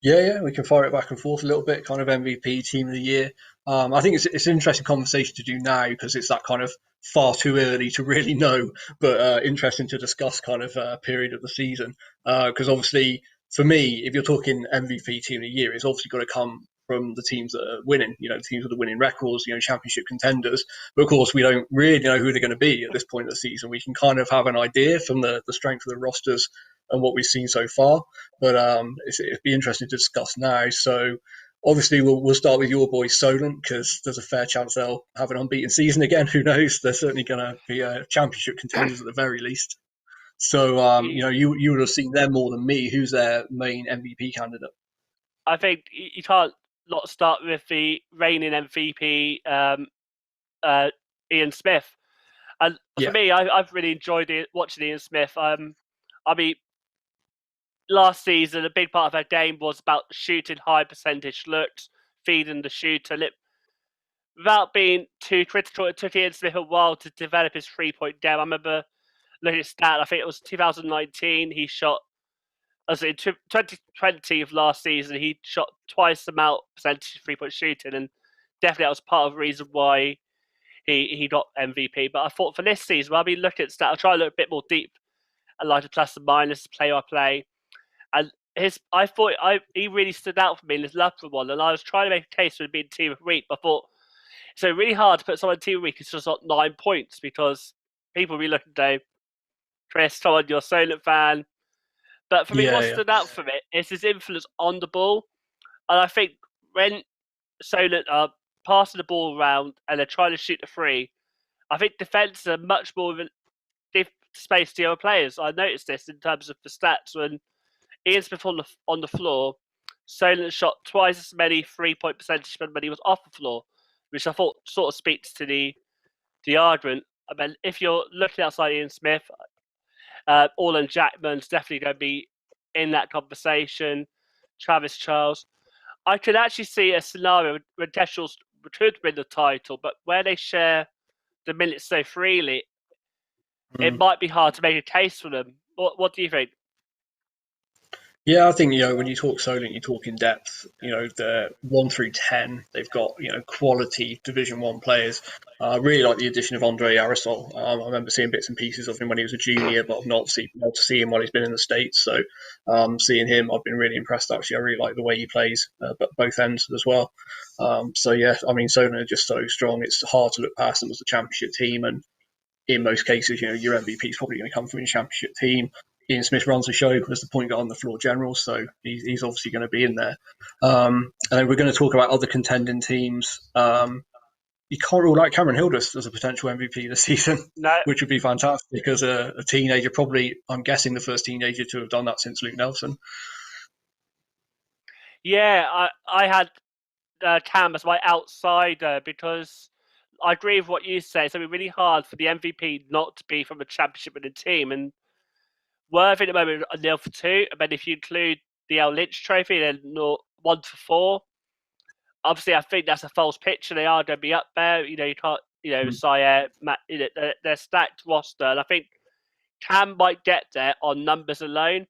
Speaker 4: Yeah, we can fire it back and forth a little bit, kind of MVP, Team of the Year. I think it's an interesting conversation to do now because it's that kind of far too early to really know, but interesting to discuss kind of period of the season. Because obviously, for me, if you're talking MVP, Team of the Year, it's obviously got to come from the teams that are winning, the teams with the winning records, championship contenders. But of course, we don't really know who they're going to be at this point of the season. We can kind of have an idea from the strength of the rosters and what we've seen so far. But it'd be interesting to discuss now. So obviously we'll start with your boys Solent because there's a fair chance they'll have an unbeaten season again. Who knows? They're certainly going to be championship contenders at the very least. So you would have seen them more than me. Who's their main MVP candidate?
Speaker 1: I think you can't not start with the reigning MVP, Ian Smith. And for me, I've really enjoyed watching Ian Smith. I mean, last season, a big part of her game was about shooting high percentage looks, feeding the shooter. Without being too critical, it took Ian Smith a while to develop his 3-point game. I remember looking at stat, I think it was 2019, he shot, as in 2020 of last season, he shot twice the amount percentage 3-point shooting, and definitely that was part of the reason why he got MVP. But I thought for this season, I'll be looking at stat, I'll try to look a bit more deep and like the plus and minus play by play. And he really stood out for me in his love for one, and I was trying to make a case for him being team of the week. But I thought it's really hard to put someone team of the week who's just got 9 points because people will be looking at Chris, someone you're a Solent fan. But for me, what stood out for me is his influence on the ball. And I think when Solent are passing the ball around and they're trying to shoot the free, I think defenses are much more of a space to the other players. I noticed this in terms of the stats when Ian Smith on the floor, Solent shot twice as many 3-point percentage when he was off the floor, which I thought sort of speaks to the argument. I mean, if you're looking outside Ian Smith, Orland Jackman's definitely going to be in that conversation. Travis Charles. I could actually see a scenario where Teschels could win the title, but where they share the minutes so freely, it might be hard to make a case for them. What do you think?
Speaker 4: Yeah, I think, when you talk Solent, you talk in depth. The 1 through 10, they've got quality Division One players. I really like the addition of Andre Arisol. I remember seeing bits and pieces of him when he was a junior, but I've not been able to see him while he's been in the States. So seeing him, I've been really impressed. Actually, I really like the way he plays, but both ends as well. So yeah, I mean, Solent are just so strong. It's hard to look past them as a championship team, and in most cases, your MVP is probably going to come from your championship team. Ian Smith runs the show as the point guard on the floor general, so he's obviously going to be in there. And then we're going to talk about other contending teams. You can't rule out Cameron Hildreth as a potential MVP this season,
Speaker 1: No,
Speaker 4: which would be fantastic as a teenager. Probably, I'm guessing, the first teenager to have done that since Luke Nelson.
Speaker 1: yeah, I had Cam as my outsider because I agree with what you say. It's going to be really hard for the MVP not to be from a championship winning team. And Worthing at the moment are 0-2. But if you include the L Lynch trophy, then 1-4. Obviously, I think that's a false picture. They are going to be up there. You can't, Sire, Matt, they're stacked roster. And I think Cam might get there on numbers alone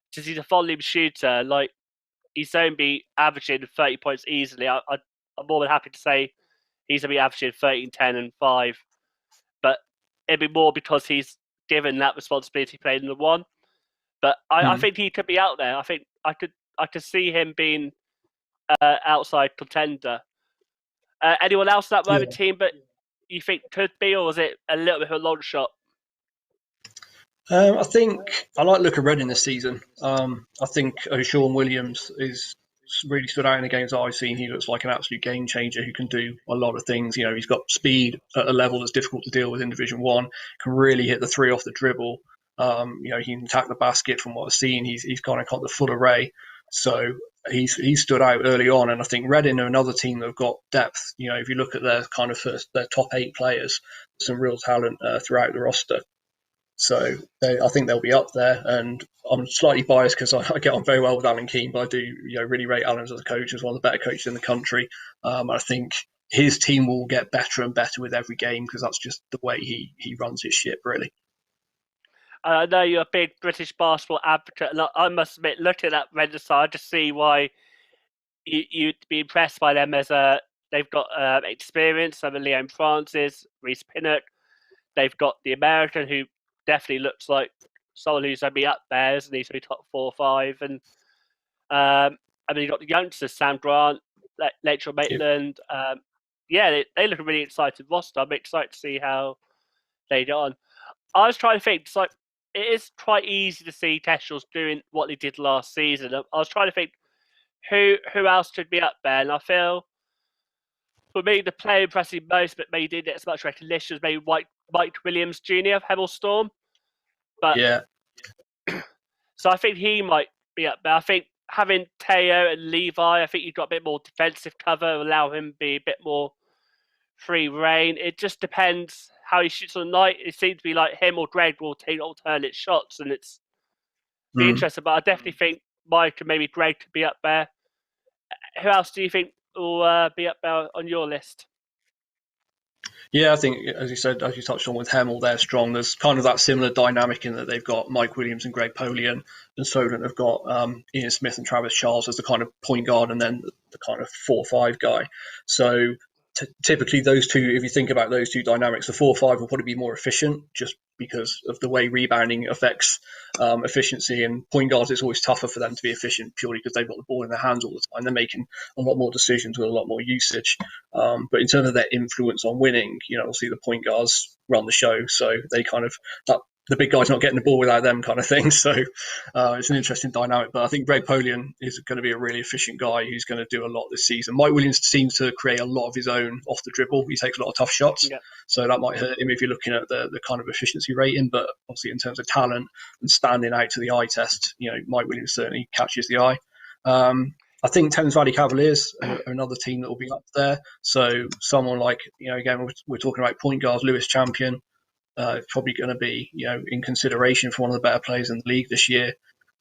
Speaker 1: because he's a volume shooter. Like, he's going to be averaging 30 points easily. I'm more than happy to say he's going to be averaging 13, 10, and 5. But it'd be more because he's given that responsibility playing in the one. But I think he could be out there. I think I could see him being outside contender. Anyone else in that Roman team but you think could be, or is it a little bit of a long shot?
Speaker 4: I think I like Luca Redding this season. I think Sean Williams is really stood out in the games that I've seen. He looks like an absolute game changer who can do a lot of things. He's got speed at a level that's difficult to deal with in Division One. Can really hit the three off the dribble. He can attack the basket. From what I've seen, he's kind of got the full array. So he's stood out early on, and I think Reading are another team that have got depth. If you look at their kind of their top 8 players, some real talent throughout the roster. So I think they'll be up there, and I'm slightly biased because I get on very well with Alan Keane, but I do really rate Alan as a coach, as one of the better coaches in the country. I think his team will get better and better with every game because that's just the way he runs his ship, really.
Speaker 1: I know you're a big British basketball advocate, and I must admit, looking at that register, I just see why you'd be impressed by them as they've got experience. Some of Leon Francis, Reese Pinnock. They've got the American who definitely looks like someone who's going to be up there, isn't he? So top 4 or 5. And you've got the youngsters, Sam Grant, Latrell Maitland. They look a really excited roster. I'm excited to see how they get on. I was trying to think, it's like, it is quite easy to see Testrals doing what they did last season. I was trying to think who else could be up there, and I feel for me the player impressing most, but maybe didn't get as much recognition, was maybe Mike Williams Jr. of Hemel Storm. But
Speaker 4: yeah,
Speaker 1: so I think he might be up there. I think having Teo and Levi, I think you've got a bit more defensive cover, allow him to be a bit more free reign. It just depends how he shoots on the night. It seems to be like him or Greg will take alternate shots, and it's be interesting. But I definitely think Mike and maybe Greg could be up there. Who else do you think will be up there on your list?
Speaker 4: Yeah, I think, as you said, as you touched on with Hemel, they're strong. There's kind of that similar dynamic in that they've got Mike Williams and Greg Polian, and Solent have got Ian Smith and Travis Charles as the kind of point guard, and then the kind of 4-5 guy. So typically those two, if you think about those two dynamics, the 4-5 will probably be more efficient just because of the way rebounding affects efficiency, and point guards, it's always tougher for them to be efficient purely because they've got the ball in their hands all the time. They're making a lot more decisions with a lot more usage. But in terms of their influence on winning, obviously the point guards run the show, so they kind of the big guy's not getting the ball without them kind of thing. So it's an interesting dynamic. But I think Greg Polian is going to be a really efficient guy who's going to do a lot this season. Mike Williams seems to create a lot of his own off the dribble. He takes a lot of tough shots. Yeah. So that might hurt him if you're looking at the kind of efficiency rating. But obviously in terms of talent and standing out to the eye test, Mike Williams certainly catches the eye. I think Thames Valley Cavaliers are another team that will be up there. So someone like, again, we're talking about point guards, Lewis Champion, probably going to be, in consideration for one of the better players in the league this year.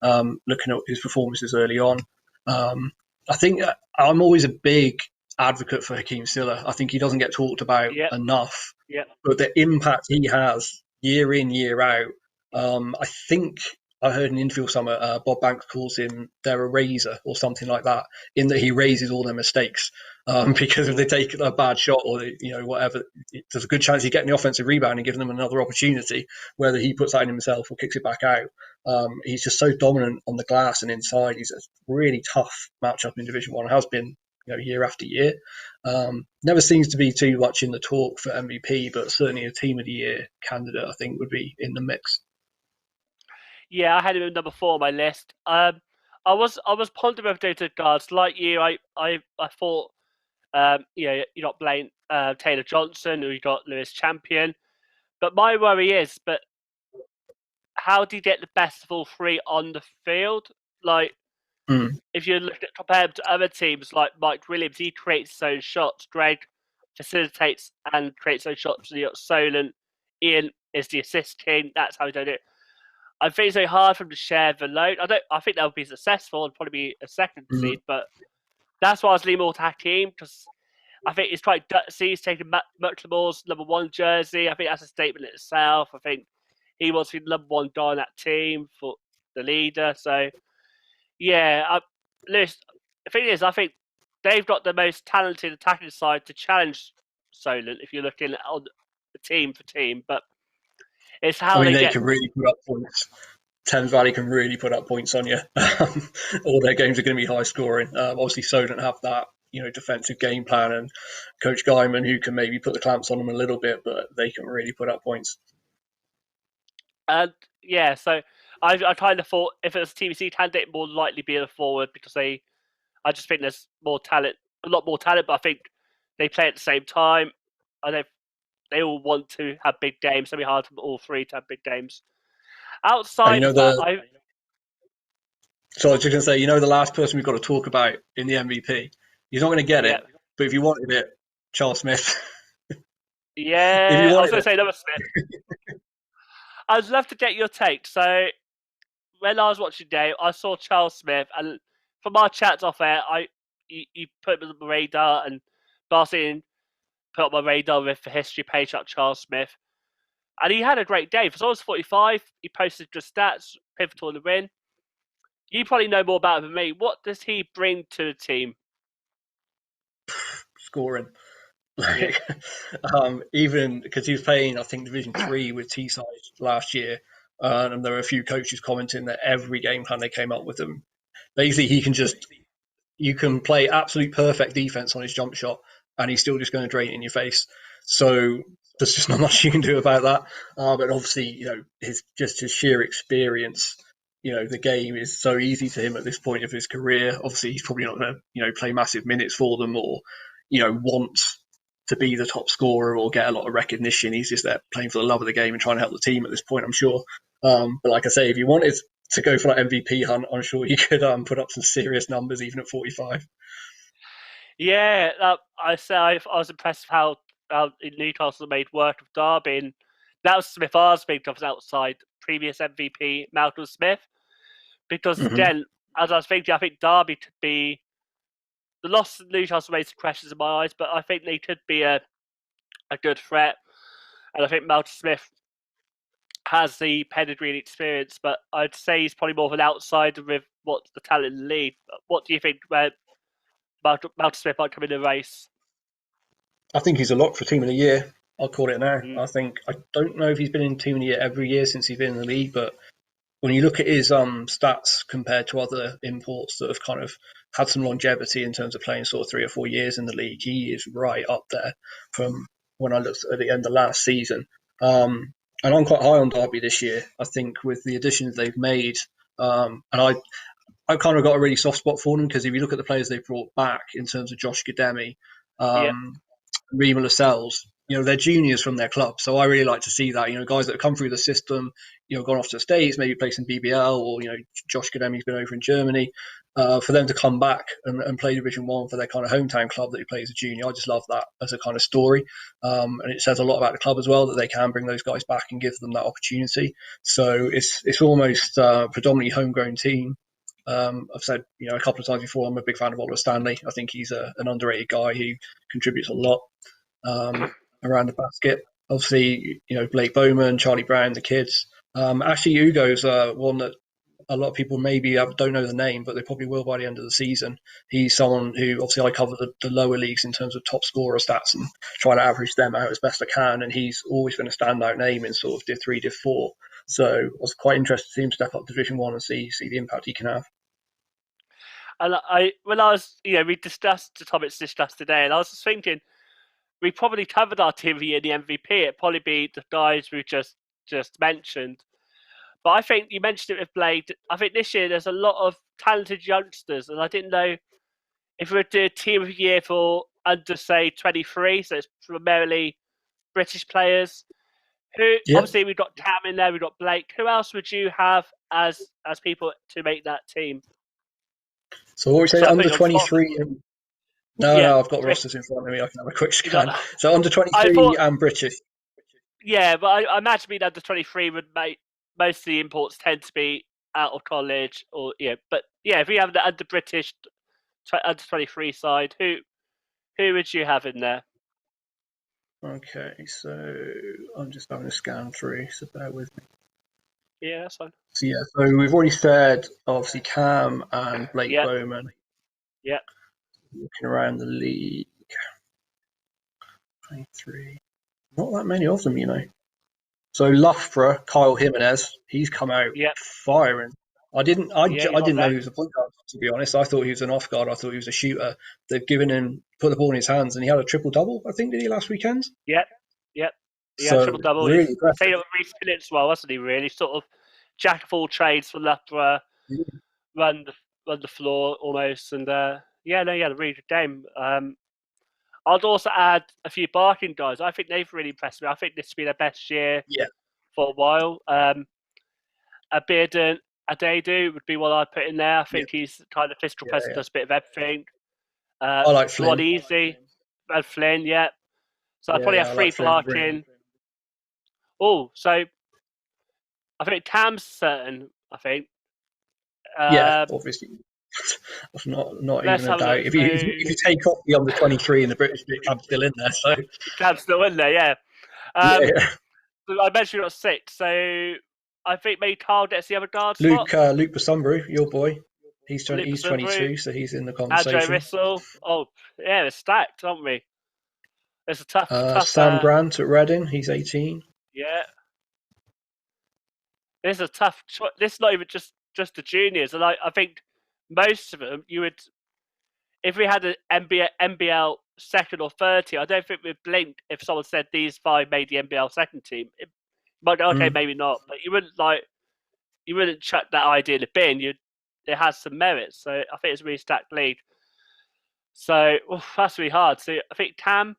Speaker 4: Looking at his performances early on, I think I'm always a big advocate for Hakeem Siller. I think he doesn't get talked about enough, but the impact he has year in, year out, I think I heard in an interview somewhere, Bob Banks calls him their eraser or something like that, in that he raises all their mistakes. Because if they take a bad shot or whatever, there's a good chance he's getting the offensive rebound and giving them another opportunity, whether he puts that in himself or kicks it back out. He's just so dominant on the glass and inside. He's a really tough matchup in Division One. Has been year after year. Never seems to be too much in the talk for MVP, but certainly a Team of the Year candidate, I think, would be in the mix.
Speaker 1: Yeah, I had him at number 4 on my list. I was pondering with data guards like you. I thought you're not playing Taylor Johnson or you got Lewis Champion, but my worry is, but how do you get the best of all three on the field? Like, if you look at compared to other teams like Mike Williams, he creates his own shots. Greg facilitates and creates his own shots. You got Solent. Ian is the assist king. That's how he does it. I think it's very hard for him to share the load. I think they'll be successful and probably be a second seed, but that's why I was leaning more to Hakeem because I think it's quite gutsy. He's taking Mucklamore's number 1 jersey. I think that's a statement in itself. I think he wants to be the number 1 guy on that team for the leader. So, yeah, Lewis, the thing is, I think they've got the most talented attacking side to challenge Solent if you're looking on the team for team, but it's how
Speaker 4: they can really put up points. Thames Valley can really put up points on you. All their games are going to be high scoring. Obviously, Solent have that defensive game plan and Coach Guyman who can maybe put the clamps on them a little bit, but they can really put up points.
Speaker 1: And yeah, so I kind of thought if it was a TBC candidate, more likely be a forward because I just think there's more talent, a lot more talent, but I think they play at the same time. They all want to have big games. It'll be hard for all three to have big games. Outside of that,
Speaker 4: So I was just going to say, the last person we've got to talk about in the MVP, he's not going to get it, but if you wanted it, Charles Smith.
Speaker 1: Yeah, I was going to say another Smith. I'd love to get your take. So when I was watching Dave, I saw Charles Smith, and from our chats off air, you put him on the radar, and Barcelona put on my radar with the history page like Charles Smith. And he had a great day. For someone 45, he posted good stats, pivotal in the win. You probably know more about him than me. What does he bring to the team?
Speaker 4: Scoring. Even because he was playing, I think, Division 3 with Teesside last year, and there were a few coaches commenting that every game plan they came up with them, basically you can play absolute perfect defense on his jump shot, and he's still just going to drain it in your face. So there's just not much you can do about that. But obviously, his sheer experience. The game is so easy to him at this point of his career. Obviously, he's probably not going to, play massive minutes for them or, want to be the top scorer or get a lot of recognition. He's just there playing for the love of the game and trying to help the team at this point, I'm sure. But like I say, if you wanted to go for that MVP hunt, I'm sure you could put up some serious numbers even at 45.
Speaker 1: Yeah, I was impressed with how Newcastle made work of Derby. And that was Smith R's big job outside previous MVP Malcolm Smith. Because again, as I was thinking, I think Derby could be the loss of Newcastle raised questions in my eyes, but I think they could be a good threat. And I think Malcolm Smith has the pedigree and experience, but I'd say he's probably more of an outsider with what's the talent in the league. What do you think where Malcolm Smith might come in the race?
Speaker 4: I think he's a lock for Team of the Year. I'll call it now. I don't know if he's been in Team of the Year every year since he's been in the league, but when you look at his stats compared to other imports that have kind of had some longevity in terms of playing sort of 3 or 4 years in the league, he is right up there from when I looked at the end of last season. And I'm quite high on Derby this year. I think with the additions they've made, and I've kind of got a really soft spot for them because if you look at the players they've brought back in terms of Josh Gademi, Rima Lascelles, they're juniors from their club. So I really like to see that, guys that have come through the system, gone off to the States, maybe play some BBL or, Josh Gademi's been over in Germany, for them to come back and play Division 1 for their kind of hometown club that he plays as a junior. I just love that as a kind of story. And it says a lot about the club as well, that they can bring those guys back and give them that opportunity. So it's almost predominantly homegrown team. I've said, a couple of times before, I'm a big fan of Oliver Stanley. I think he's an underrated guy who contributes a lot around the basket. Obviously, Blake Bowman, Charlie Brown, the kids. Ashley Ugo's one that a lot of people maybe don't know the name, but they probably will by the end of the season. He's someone who, obviously, I cover the lower leagues in terms of top scorer stats and try to average them out as best I can. And he's always been a standout name in sort of Div 3, Div 4. So I was quite interested to see him step up Division 1 and see the impact he can have.
Speaker 1: And we discussed the topics discussed today, and I was just thinking, we probably covered our team of the year in the MVP. It'd probably be the guys we just mentioned. But I think you mentioned it with Blade. I think this year there's a lot of talented youngsters, and I didn't know if we would do a team of the year for under, say, 23, so it's primarily British players. Who Obviously we've got Cam in there, we've got Blake. Who else would you have as people to make that team?
Speaker 4: So what we say, under 23? No, I've got rosters in front of me. I can have a quick scan. So under 23 and British.
Speaker 1: Yeah, but I imagine being under 23 would make most of the imports tend to be out of college, But if we have the under British, under 23 side, who would you have in there?
Speaker 4: Okay, so I'm just having a scan through, so bear with me.
Speaker 1: Yeah, that's fine.
Speaker 4: So so we've already said obviously Cam and Blake Bowman.
Speaker 1: Yeah.
Speaker 4: Looking around the league, 23. Not that many of them, So Loughborough, Kyle Jimenez, he's come out firing. I didn't know he was a point guard, to be honest. I thought he was an off guard. I thought he was a shooter. They've put the ball in his hands, and he had a triple double, I think, did he last weekend?
Speaker 1: Yep. He had triple double. Really he played with Reece Phillips well, wasn't he? Really, sort of jack of all trades for Loughborough, run the floor almost, and he had a really good game. I'd also add a few Barking guys. I think they've really impressed me. I think this will be their best year for a while. Abirdan Adedu would be what I'd put in there. I think he's kind of physical presence, does a bit of everything.
Speaker 4: I like Flynn.
Speaker 1: Easy. And Flynn, So I'd probably have 3 Barking. Oh, so I think Cam's certain, I think.
Speaker 4: Obviously. That's not even a doubt. If you take off the under 23 and the British bit, Cam's still in there. So
Speaker 1: Cam's still in there, yeah. I mentioned you got 6, so I think maybe Carl gets the other guard
Speaker 4: spot.
Speaker 1: Luke
Speaker 4: Basunbrew, your boy. He's 22, so he's in the conversation.
Speaker 1: Adjo Rissell. Oh, yeah, they're stacked, aren't we? It's a tough.
Speaker 4: Sam Grant at Reading, he's 18.
Speaker 1: Yeah. This is a tough. This is not even just the juniors, and I think most of them you would, if we had an NBL second or third team, I don't think we'd blink if someone said these 5 made the NBL second team. It might go, okay, maybe not, but you wouldn't chuck that idea in the bin. It has some merits, so I think it's a really stacked league. So that's really hard. So I think Cam,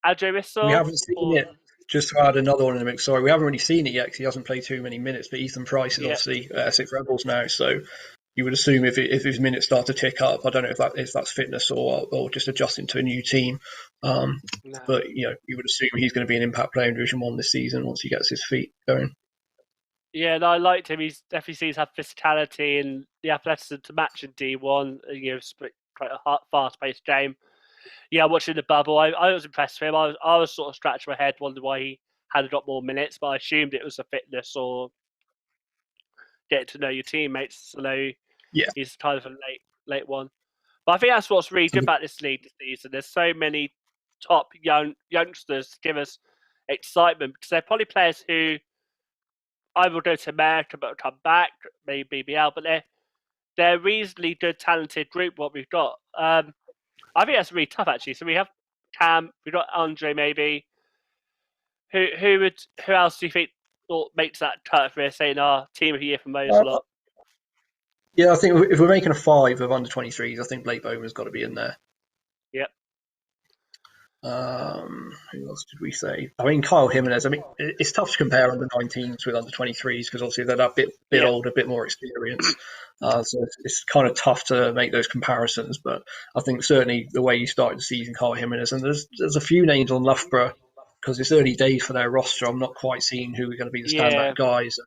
Speaker 1: Adjo Rissell.
Speaker 4: We haven't seen it. Just to add another one in the mix, sorry, we haven't really seen it yet because he hasn't played too many minutes. But Ethan Price is obviously at Essex Rebels now, so you would assume if his minutes start to tick up, I don't know if that's fitness or just adjusting to a new team. But you would assume he's going to be an impact player in Division 1 this season once he gets his feet going.
Speaker 1: Yeah, no, I liked him. He's definitely seems to have physicality and the athleticism to match in D1. Quite a fast-paced game. Yeah, watching the bubble, I was impressed with him. I was sort of scratching my head, wondering why he hadn't got more minutes, but I assumed it was a fitness or get to know your teammates. So he's kind of a late one. But I think that's what's really good about this league this season. There's so many top youngsters to give us excitement because they're probably players who I will go to America but will come back, maybe BBL, but they're a reasonably good, talented group. What we've got. I think that's really tough, actually. So we have Cam, we've got Andre, maybe. Who else do you think makes that cut if we're saying our team of the year for most lot?
Speaker 4: Yeah, I think if we're making a 5 of under 23s, I think Blake Bowman's got to be in there.
Speaker 1: Yep.
Speaker 4: Who else did we say? I mean, Kyle Jimenez. I mean, it's tough to compare under 19s with under 23s because obviously they're that bit older, a bit more experienced. So it's kind of tough to make those comparisons. But I think certainly the way you started the season, Kyle Jimenez, and there's a few names on Loughborough because it's early days for their roster. I'm not quite seeing who are going to be the standout guys.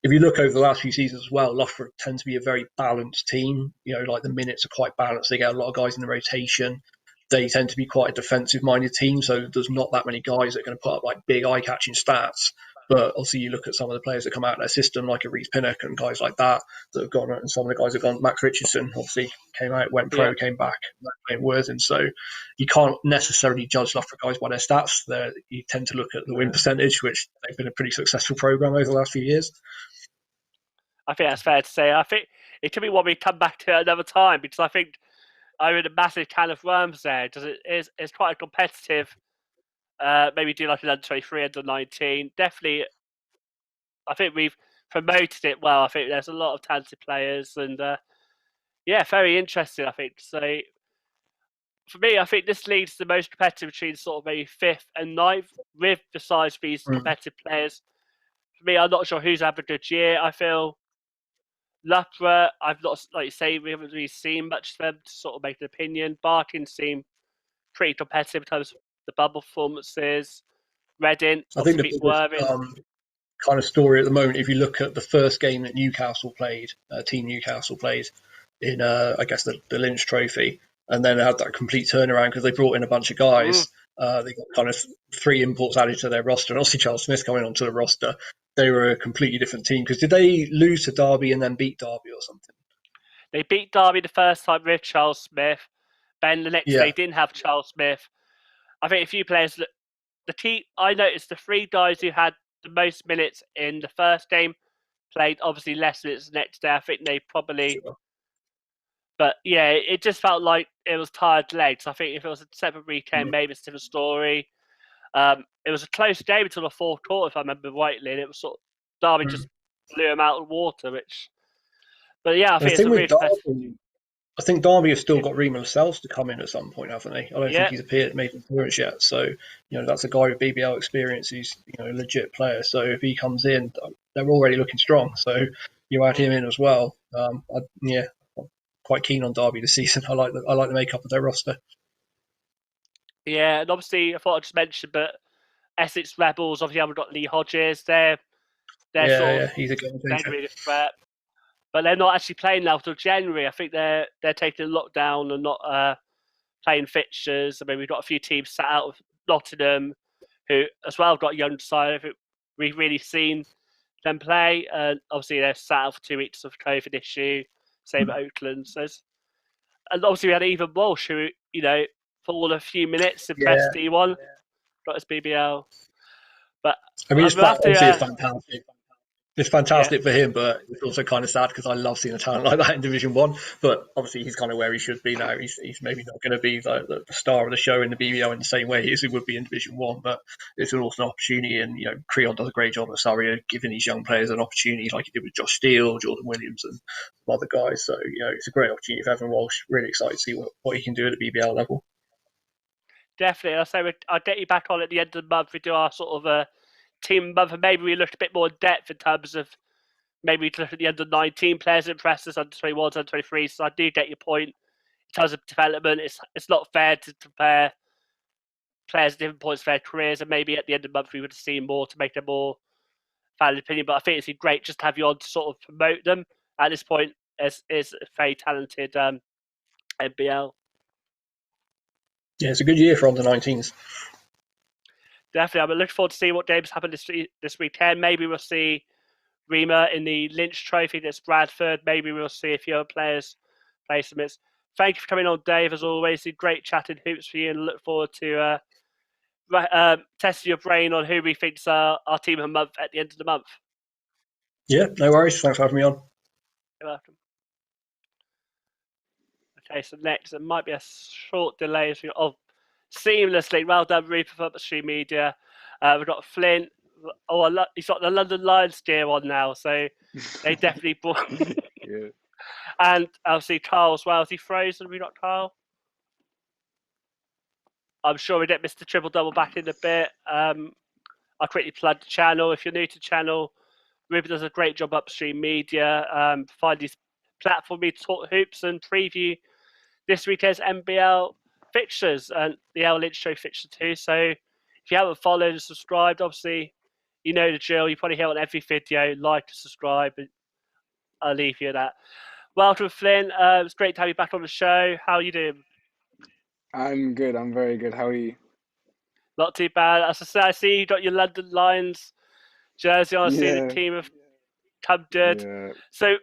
Speaker 4: If you look over the last few seasons as well, Loughborough tend to be a very balanced team. Like the minutes are quite balanced. They get a lot of guys in the rotation. They tend to be quite a defensive-minded team, so there's not that many guys that are going to put up like big eye-catching stats. But obviously, you look at some of the players that come out in their system, like a Reece Pinnock and guys like that have gone, and some of the guys that have gone. Max Richardson obviously came out, went pro, came back, playing Worthing. So you can't necessarily judge Loughborough guys by their stats. You tend to look at the win percentage, which they've been a pretty successful program over the last few years.
Speaker 1: I think that's fair to say. I think it could be one we come back to another time, because I think I'm in a massive can of worms there, because it's quite a competitive. Maybe do like an under 23, under 19. Definitely, I think we've promoted it well. I think there's a lot of talented players, and very interesting. I think so. For me, I think this league's the most competitive between sort of maybe 5th and 9th, with besides these competitive players. For me, I'm not sure who's had a good year. I feel Loughborough, I've not, like you say, we haven't really seen much of them to sort of make an opinion. Barking seemed pretty competitive in terms of the bubble performances. Reading,
Speaker 4: I think the
Speaker 1: beat
Speaker 4: biggest
Speaker 1: Worthing.
Speaker 4: kind of story at the moment, if you look at the first game that Newcastle played, Team Newcastle played in, I guess, the Lynch Trophy, and then had that complete turnaround because they brought in a bunch of guys. They got kind of 3 imports added to their roster, and obviously Charles Smith coming onto the roster. They were a completely different team, because did they lose to Derby and then beat Derby or something?
Speaker 1: They beat Derby the first time with Charles Smith. Then the next day didn't have Charles Smith. I think a few players, the team, I noticed the 3 guys who had the most minutes in the first game played obviously less minutes the next day. I think they probably... Sure. But yeah, it just felt like it was tired legs. I think if it was a separate weekend, maybe it's a different story. It was a close game until the fourth quarter, if I remember rightly, and it was sort of Derby just blew him out of the water. But yeah, I think it's a really
Speaker 4: Derby, I think Derby have still got Remo Lascelles to come in at some point, haven't they? I don't think he's made an appearance yet. So, that's a guy with BBL experience. He's, a legit player. So if he comes in, they're already looking strong. So you add him in as well. I'm quite keen on Derby this season. I like the makeup of their roster.
Speaker 1: Yeah, and obviously I thought I'd just mention, but Essex Rebels obviously haven't got Lee Hodges. They're
Speaker 4: he's a game changer.
Speaker 1: Threat, but they're not actually playing now till January. I think they're taking a lockdown and not playing fixtures. I mean, we've got a few teams sat out of Nottingham, who as well have got a young side. I think we've really seen them play, and obviously they're sat out for 2 weeks of COVID issue. Same at Oakland. So and obviously we had Ethan Walsh, who for all a few minutes impressed D1, got his BBL. But
Speaker 4: I mean, it's fantastic. It's fantastic for him, but it's also kind of sad because I love seeing a talent like that in Division 1. But obviously, he's kind of where he should be now. He's maybe not going to be the star of the show in the BBL in the same way as he would be in Division 1, but it's an awesome opportunity. And, Creon does a great job at Surrey giving these young players an opportunity like he did with Josh Steele, Jordan Williams, and some other guys. So, it's a great opportunity for Evan Walsh. Really excited to see what he can do at the BBL level.
Speaker 1: Definitely. I'll get you back on at the end of the month. We do our sort of team month, and maybe we look a bit more in depth in terms of maybe look at the under 19 players impress us, under 21s, under 23s. So I do get your point in terms of development. It's not fair to compare players at different points of their careers, and maybe at the end of the month we would have seen more to make a more valid opinion. But I think it's been great just to have you on to sort of promote them at this point as a very talented NBL.
Speaker 4: Yeah, it's a good year for under 19s.
Speaker 1: Definitely. I'm looking forward to see what games happen this weekend. Maybe we'll see Rima in the Lynch Trophy against Bradford. Maybe we'll see a few other players play some minutes. Thank you for coming on, Dave. As always, it's great chatting hoops for you, and look forward to testing your brain on who we think's our team of the month at the end of the month.
Speaker 4: Yeah, no worries. Thanks for having me on.
Speaker 1: You're welcome. Okay, so next, there might be a short delay. Seamlessly. Well done, Rupert from UpStreamedia. We've got Flint. He's got the London Lions gear on now, so they definitely bought.
Speaker 5: Yeah.
Speaker 1: And obviously Carl as well. Is he frozen? We got Carl. I'm sure we get Mr. Triple Double back in a bit. I'll quickly plug the channel. If you're new to the channel, Rupert does a great job UpStreamemedia. Find his platform to talk hoops and preview this weekend's NBL fixtures and the L Lynch Show fixture too. So if you haven't followed and subscribed, obviously you know the drill. You probably hear on every video, like and subscribe. And I'll leave you at that. Welcome, Flynn. It's great to have you back on the show. How are you doing?
Speaker 5: I'm good. I'm very good. How are you?
Speaker 1: Not too bad. As I say, I see you got your London Lions Jersey, honestly, the
Speaker 5: Yeah,
Speaker 1: team have come good.
Speaker 5: yeah,
Speaker 1: So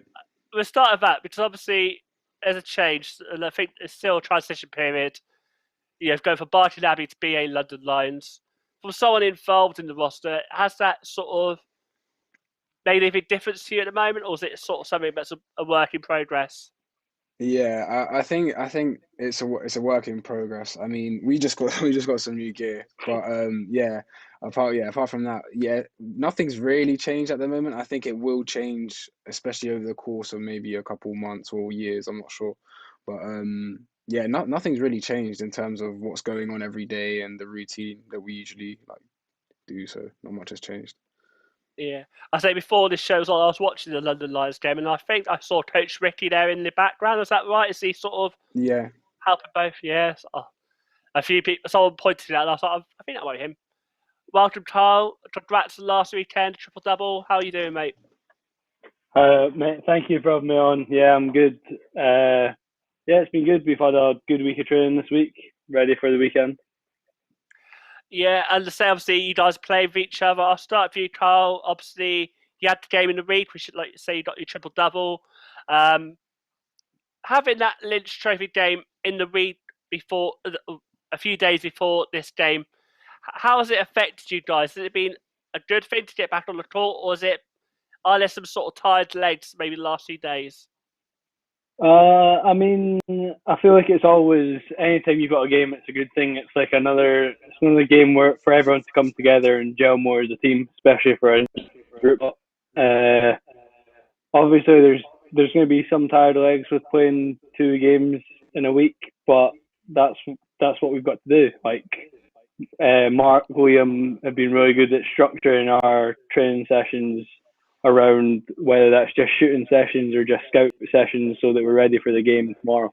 Speaker 1: we'll start with that because obviously there's a change, and I think it's still a transition period. Going from Barking Abbey to BA London Lions. From someone involved in the roster, has that sort of made any big difference to you at the moment, or is it sort of something that's a work in progress?
Speaker 5: yeah. I think it's a work in progress. I mean, we just got we just got some new gear, but yeah. Apart from that, yeah, nothing's really changed at the moment. I think it will change, especially over the course of maybe a couple months or years. I'm not sure, but yeah, nothing's really changed in terms of what's going on every day and the routine that we usually like do. So not much has changed.
Speaker 1: Yeah, I say before this show was on, I was watching the London Lions game, and I think I saw Coach Ricky there in the background. Is that right? Is he sort of
Speaker 5: Yeah.
Speaker 1: helping both? Yes. Oh, a few people, someone pointed it out, and I was like, I think that might be him. Welcome, Carl. Congrats on last weekend, triple double. How are you doing, mate?
Speaker 6: Mate, thank you for having me on. Yeah, I'm good. Yeah, it's been good. We've had a good week of training this week, ready for the weekend.
Speaker 1: Yeah, and to say obviously you guys play with each other. I'll start with you, Carl. Obviously, you had the game in the week. We should like say you got your triple double. Having that Lynch Trophy game in the week before, a few days before this game, how has it affected you guys? Has it been a good thing to get back on the court, or are there some sort of tired legs maybe the last few days?
Speaker 6: I mean, I feel like it's always anytime you've got a game, it's a good thing. It's another game where for everyone to come together and gel more as a team, especially for a group. Uh, Obviously, there's going to be some tired legs with playing 2 games in a week, but that's what we've got to do. Mark, William have been really good at structuring our training sessions around whether that's just shooting sessions or just scout sessions so that we're ready for the game tomorrow.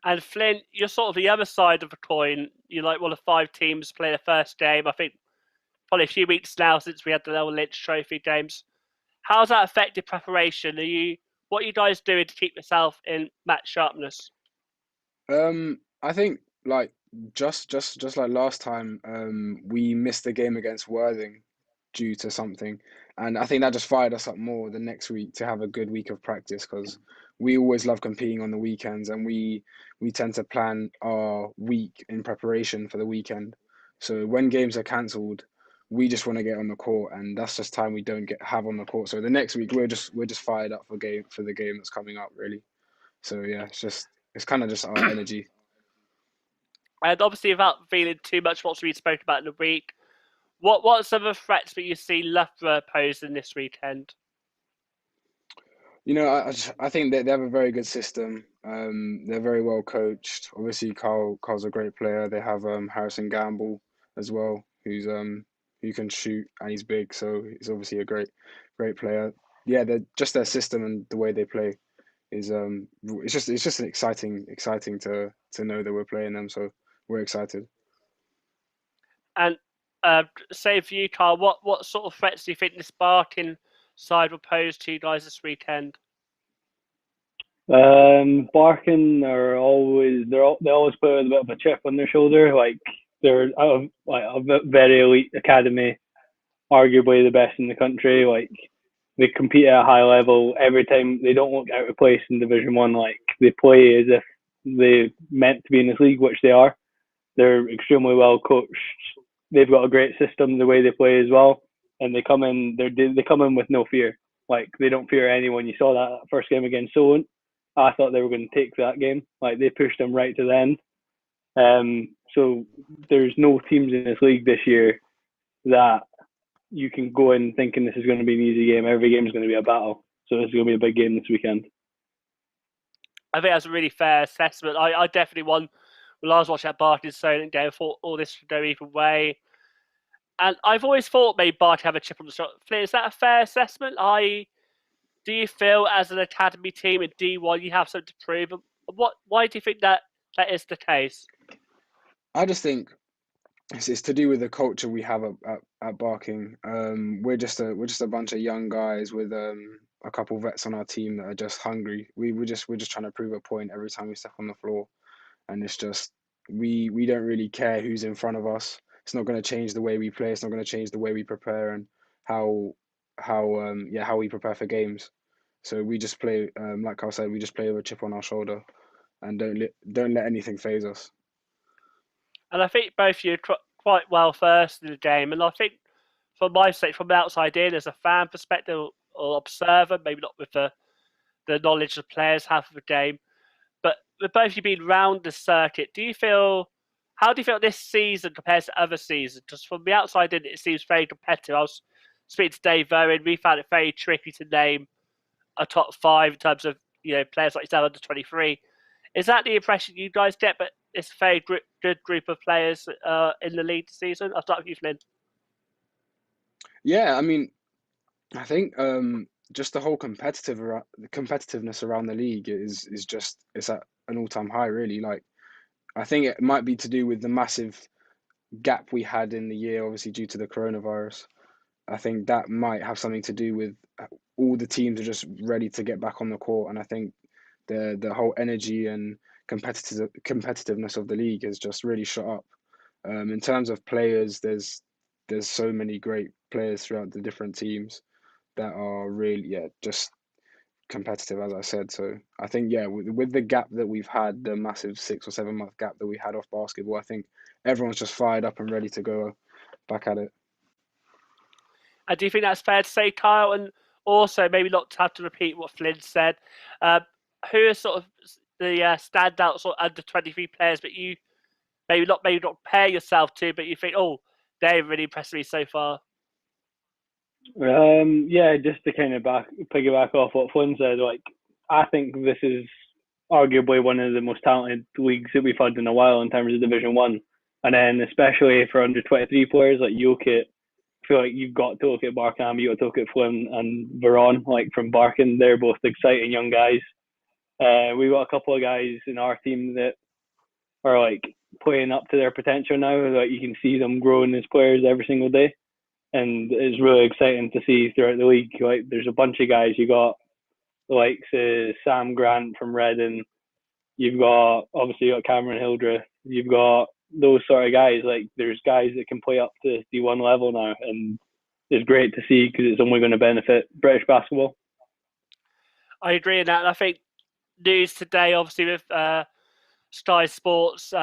Speaker 1: And Flynn, you're sort of the other side of the coin. You're like one of 5 teams play the first game. I think probably a few weeks now since we had the Little Lynch Trophy games. How's that affected preparation? What are you guys doing to keep yourself in match sharpness?
Speaker 5: I think like just like last time, we missed the game against Worthing due to something, and I think that just fired us up more the next week to have a good week of practice because we always love competing on the weekends, and we tend to plan our week in preparation for the weekend. So when games are cancelled, we just want to get on the court, and that's just time we don't have on the court. So the next week we're just fired up for the game that's coming up, really. So yeah, it's kind of just our energy.
Speaker 1: And obviously, without feeling too much what we spoke about in the week, what are some of the threats that you see Loughborough posing this weekend?
Speaker 5: You know, I think that they have a very good system. They're very well coached. Obviously, Carl's a great player. They have Harrison Gamble as well, who can shoot and he's big, so he's obviously a great player. Yeah, they're just their system and the way they play is it's just an exciting to know that we're playing them. So we're excited.
Speaker 1: And say for you, Carl, what sort of threats do you think the Sparking side will pose to you guys this weekend?
Speaker 6: Barking are they always play with a bit of a chip on their shoulder. They're out of a very elite academy, arguably the best in the country. They compete at a high level every time. They don't look out of place in Division One. They play as if they meant to be in this league, which they are. They're extremely well coached. They've got a great system the way they play as well, and they come in. They come in with no fear. They don't fear anyone. You saw that first game against Solent. I thought they were going to take that game. They pushed them right to the end. So there's no teams in this league this year that you can go in thinking this is going to be an easy game. Every game is going to be a battle. So it's going to be a big game this weekend.
Speaker 1: I think that's a really fair assessment. I definitely won when I was watching that Barking Solent game. I thought all this would go either way. And I've always thought maybe Barking have a chip on the shoulder. Is that a fair assessment? Do you feel as an academy team in D1 you have something to prove? Why do you think that is the case?
Speaker 5: I just think it's to do with the culture we have at Barking. We're just a bunch of young guys with a couple vets on our team that are just hungry. We're just trying to prove a point every time we step on the floor, and it's just we don't really care who's in front of us. it's not going to change the way we play. It's not going to change the way we prepare and how we prepare for games. So we just play, like I said, we just play with a chip on our shoulder, and don't let anything phase us.
Speaker 1: And I think both of you are quite well versed in the game. And I think, from my sake, from the outside in, as a fan perspective or observer, maybe not with the knowledge the players have of the game, but with both of you being round the circuit, how do you feel this season compares to other seasons? Just from the outside in, it seems very competitive. I was speaking to Dave Owen, we found it very tricky to name a top five in terms of players like yourself under 23. Is that the impression you guys get? But it's a very good group of players in the league this season. I'll start with you, Flynn.
Speaker 5: Yeah, I mean, I think just the whole competitiveness around the league is just it's at an all-time high, really. Like, I think it might be to do with the massive gap we had in the year, obviously due to the coronavirus. I think that might have something to do with all the teams are just ready to get back on the court, and I think the whole energy and competitiveness of the league has just really shot up. In terms of players, there's so many great players throughout the different teams that are really just competitive, as I said. So I think with the gap that we've had, the massive 6 or 7 month gap that we had off basketball, I think everyone's just fired up and ready to go back at it.
Speaker 1: And do you think that's fair to say, Kyle? And also, maybe not to have to repeat what Flynn said, who are sort of the standout sort of under 23 players, but you maybe not compare yourself to, but you think, oh, they've really impressed me so far?
Speaker 6: Yeah, just to kind of piggyback off what Flynn said, like, I think this is arguably one of the most talented leagues that we've had in a while in terms of Division 1. And then especially for under 23 players like Jokic, I feel like you've got to look at Barkham, you've got to look at Flynn and Veron, like from Barkin. They're both exciting young guys. We've got a couple of guys in our team that are like playing up to their potential now. Like, you can see them growing as players every single day. And it's really exciting to see throughout the league. Like, there's a bunch of guys. You got the likes of Sam Grant from Reading. You've got obviously Cameron Hildreth. You've got those sort of guys. Like, there's guys that can play up to D1 level now, and it's great to see because it's only going to benefit British basketball.
Speaker 1: I agree in that. And I think news today, obviously with Sky Sports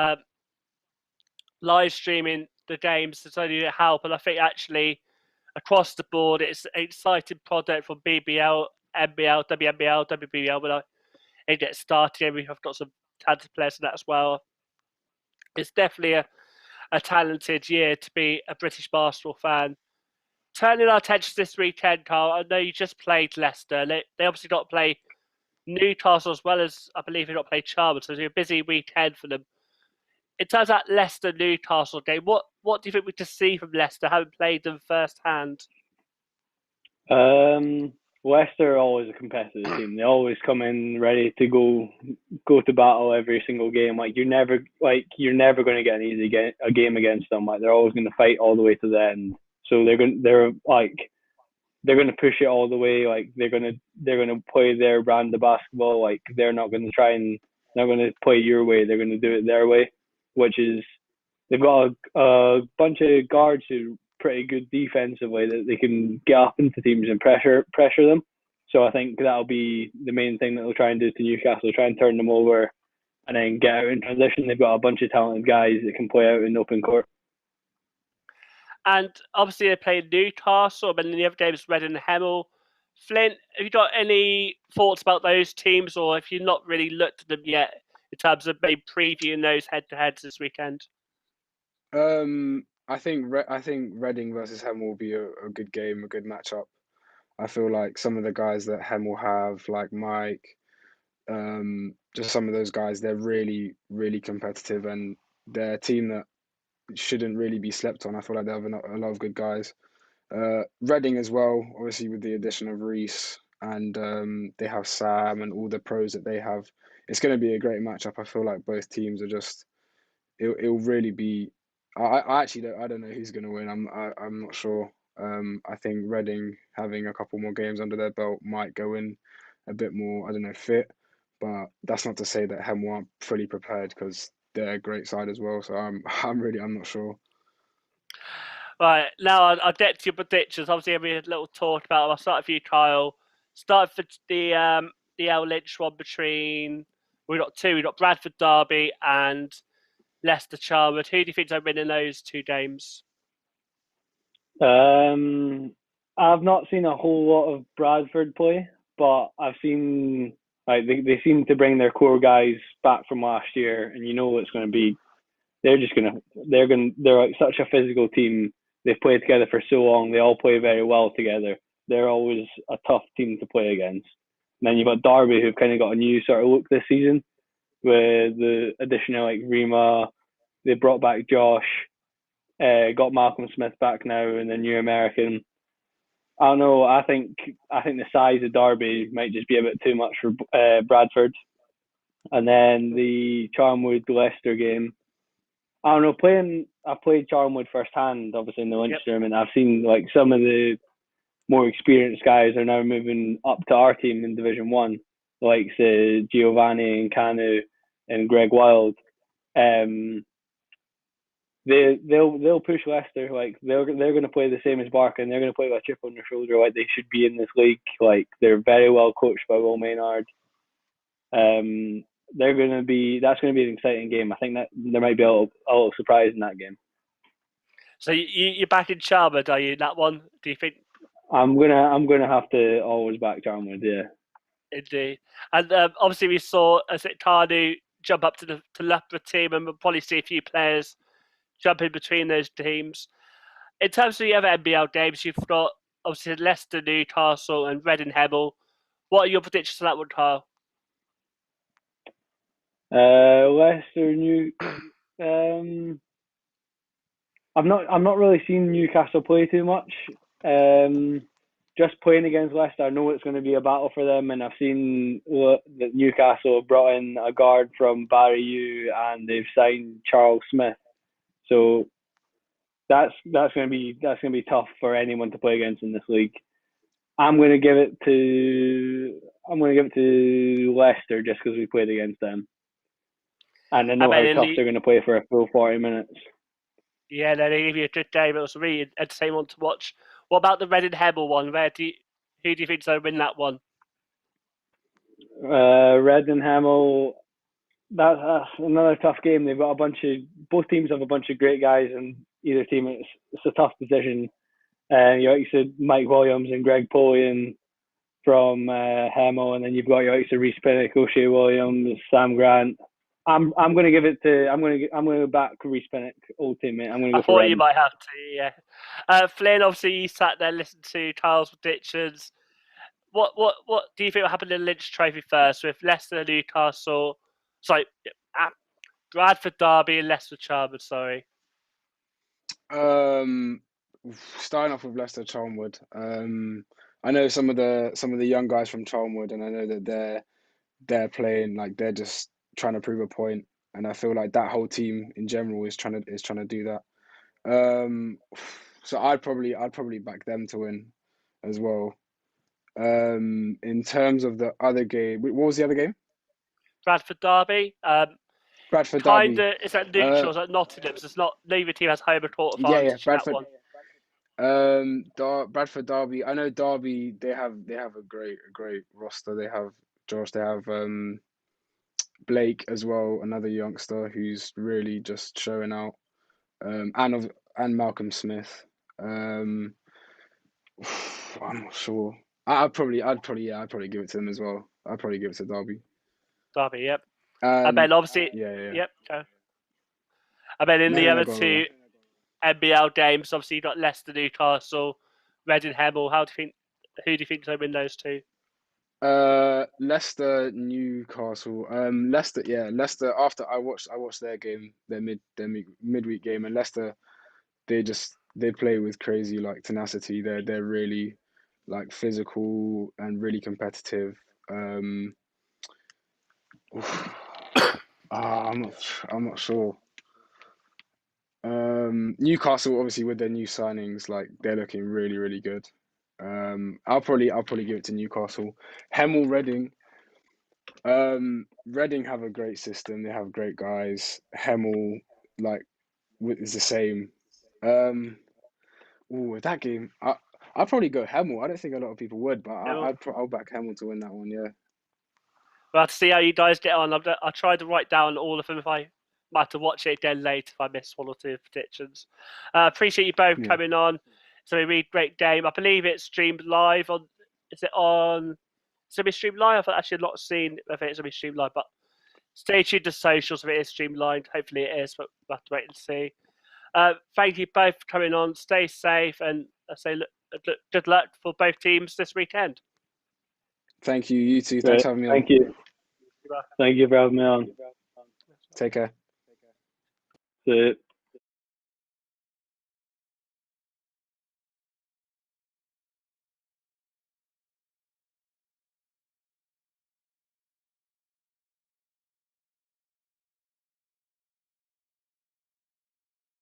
Speaker 1: live streaming the games, it's only to help. And I think actually across the board, it's an exciting product from BBL, NBL, WNBL, WBL. When it gets started, we have got some talented players in that as well. It's definitely a talented year to be a British basketball fan. Turning our attention this weekend, Carl, I know you just played Leicester. They obviously got to play Newcastle as well as, I believe, they got to play Charlton, so it's a busy weekend for them. In terms of that Leicester-Newcastle game, what do you think we could see from Leicester, having played them firsthand?
Speaker 6: Leicester are always a competitive team. They always come in ready to go to battle every single game. Like, you're never going to get an easy game against them. Like, they're always going to fight all the way to the end. So they're going to push it all the way. Like, they're going to play their brand of basketball. Like, they're not going to play your way. They're going to do it their way, which is, they've got a bunch of guards who pretty good defensively that they can get up into teams and pressure them. So I think that'll be the main thing that they'll try and do to Newcastle, try and turn them over and then get out in transition. They've got a bunch of talented guys that can play out in open court.
Speaker 1: And obviously they played Newcastle, but then the other games, Reading and Hemel. Flint, have you got any thoughts about those teams, or if you've not really looked at them yet in terms of maybe previewing those head-to-heads this weekend?
Speaker 5: I think Reading versus Hem will be a good game, a good matchup. I feel like some of the guys that Hem will have, like Mike, just some of those guys, they're really, really competitive, and they're a team that shouldn't really be slept on. I feel like they have a lot of good guys. Reading as well, obviously with the addition of Reese, and they have Sam and all the pros that they have. It's going to be a great matchup. I feel like both teams are just. It'll really be. I actually don't know who's going to win. I'm not sure. I think Reading having a couple more games under their belt might go in a bit more, I don't know, fit. But that's not to say that Hem aren't fully prepared, because they're a great side as well. So I'm not sure.
Speaker 1: Right, now I'll get to your predictions. Obviously, we had a little talk about. I'll start with you, Kyle. Start for the L Lynch one between. We got two. We got Bradford Derby and Leicester Charwood. Who do you think's winning those two games?
Speaker 6: I've not seen a whole lot of Bradford play, but I've seen like they seem to bring their core guys back from last year, and you know it's going to be. They're like such a physical team. They've played together for so long. They all play very well together. They're always a tough team to play against. And then you've got Derby, who've kind of got a new sort of look this season with the addition of like Rima. They brought back Josh, got Malcolm Smith back now, and the new American. I don't know. I think the size of Derby might just be a bit too much for Bradford. And then the Charnwood Leicester game. I don't know. I've played Charnwood firsthand, obviously in the Lynch tournament. I've seen like some of the more experienced guys are now moving up to our team in Division One, like say Giovanni and Kanu and Greg Wild. They'll push Leicester. Like they're going to play the same as Barker, and they're going to play with a chip on their shoulder, like they should be in this league. Like they're very well coached by Will Maynard. That's going to be an exciting game. I think that there might be a little surprise in that game.
Speaker 1: So you're back in Charwood, are you? That one? Do you think?
Speaker 6: I'm gonna have to always back Charnwood, yeah.
Speaker 1: Indeed. And obviously we saw Kanu jump up to the Loughborough team, and we'll probably see a few players jump in between those teams. In terms of the other NBL games, you've got obviously Leicester, Newcastle, and Reading Hemel. What are your predictions for that one, Kyle?
Speaker 6: Leicester, I've not really seen Newcastle play too much. Just playing against Leicester, I know it's going to be a battle for them, and I've seen that Newcastle have brought in a guard from Barry U, and they've signed Charles Smith. So that's going to be tough for anyone to play against in this league. I'm going to give it to Leicester just because we played against them, and I know how tough they're going to play for a full 40 minutes.
Speaker 1: Yeah, they give you a good game. It was really entertaining one to watch. What about the Reading Hemel one? Who do you think's going to win that one?
Speaker 6: Reading Hemel. That's another tough game. They've got both teams have a bunch of great guys, and either team it's a tough decision. You said Mike Williams and Greg Polian from Hemel, and then you've got Reece Pinnock, O'Shea Williams, Sam Grant. I'm going to back Reece Pinnock, old teammate. I'm going to go for Reading.
Speaker 1: You might have to, yeah. Flynn, obviously you sat there listening to Kyle's predictions. What do you think will happen in the Lynch Trophy first with Leicester, Newcastle? Sorry, Bradford Derby and Leicester Charwood. Sorry.
Speaker 5: Starting off with Leicester Charnwood. I know some of the young guys from Charnwood, and I know that they're playing like they're just trying to prove a point, and I feel like that whole team in general is trying to do that. So I'd probably back them to win as well. In terms of the other game, what was the other game?
Speaker 1: Bradford Derby.
Speaker 5: Bradford Derby.
Speaker 1: It's at neutral, it's at Nottingham. So it's not neither team has home court advantage.
Speaker 5: Yeah, Bradford. Bradford Derby. I know Derby. They have a great roster. They have Josh. They have Blake as well, another youngster who's really just showing out. And Malcolm Smith. I'm not sure. I'd probably give it to them as well. I'd probably give it to Derby.
Speaker 1: Derby, yep. And then obviously, yep. And then in the other two NBL games, obviously you got Leicester, Newcastle, Reading Hemel. Who do you think will win those two?
Speaker 5: Leicester, Newcastle. Leicester. After I watched their game, their midweek game, and Leicester, they play with crazy like tenacity. They're really like physical and really competitive. I'm not sure. Newcastle, obviously with their new signings, like they're looking really, really good. I'll probably give it to Newcastle. Hemel, Reading. Reading have a great system. They have great guys. Hemel, like, is the same. Ooh, that game. I'd probably go Hemel. I don't think a lot of people would, but I'll back Hemel to win that one. Yeah.
Speaker 1: We'll have to see how you guys get on. I tried to write down all of them if I might have to watch it again later if I miss one or two predictions. Appreciate you both
Speaker 5: Yeah.
Speaker 1: coming on. It's a really great game. I believe it's streamed live on. Is it on? Is it streamed live? I've actually not seen if it's going to be streamed live, but stay tuned to socials if it is streamed live. Hopefully it is, but we'll have to wait and see. Thank you both for coming on. Stay safe, and I say good luck for both teams this weekend.
Speaker 5: Thank you. You too.
Speaker 6: Right.
Speaker 5: Thanks for having me on.
Speaker 6: Thank you. Thank you for having me on.
Speaker 5: Take care.
Speaker 6: See you.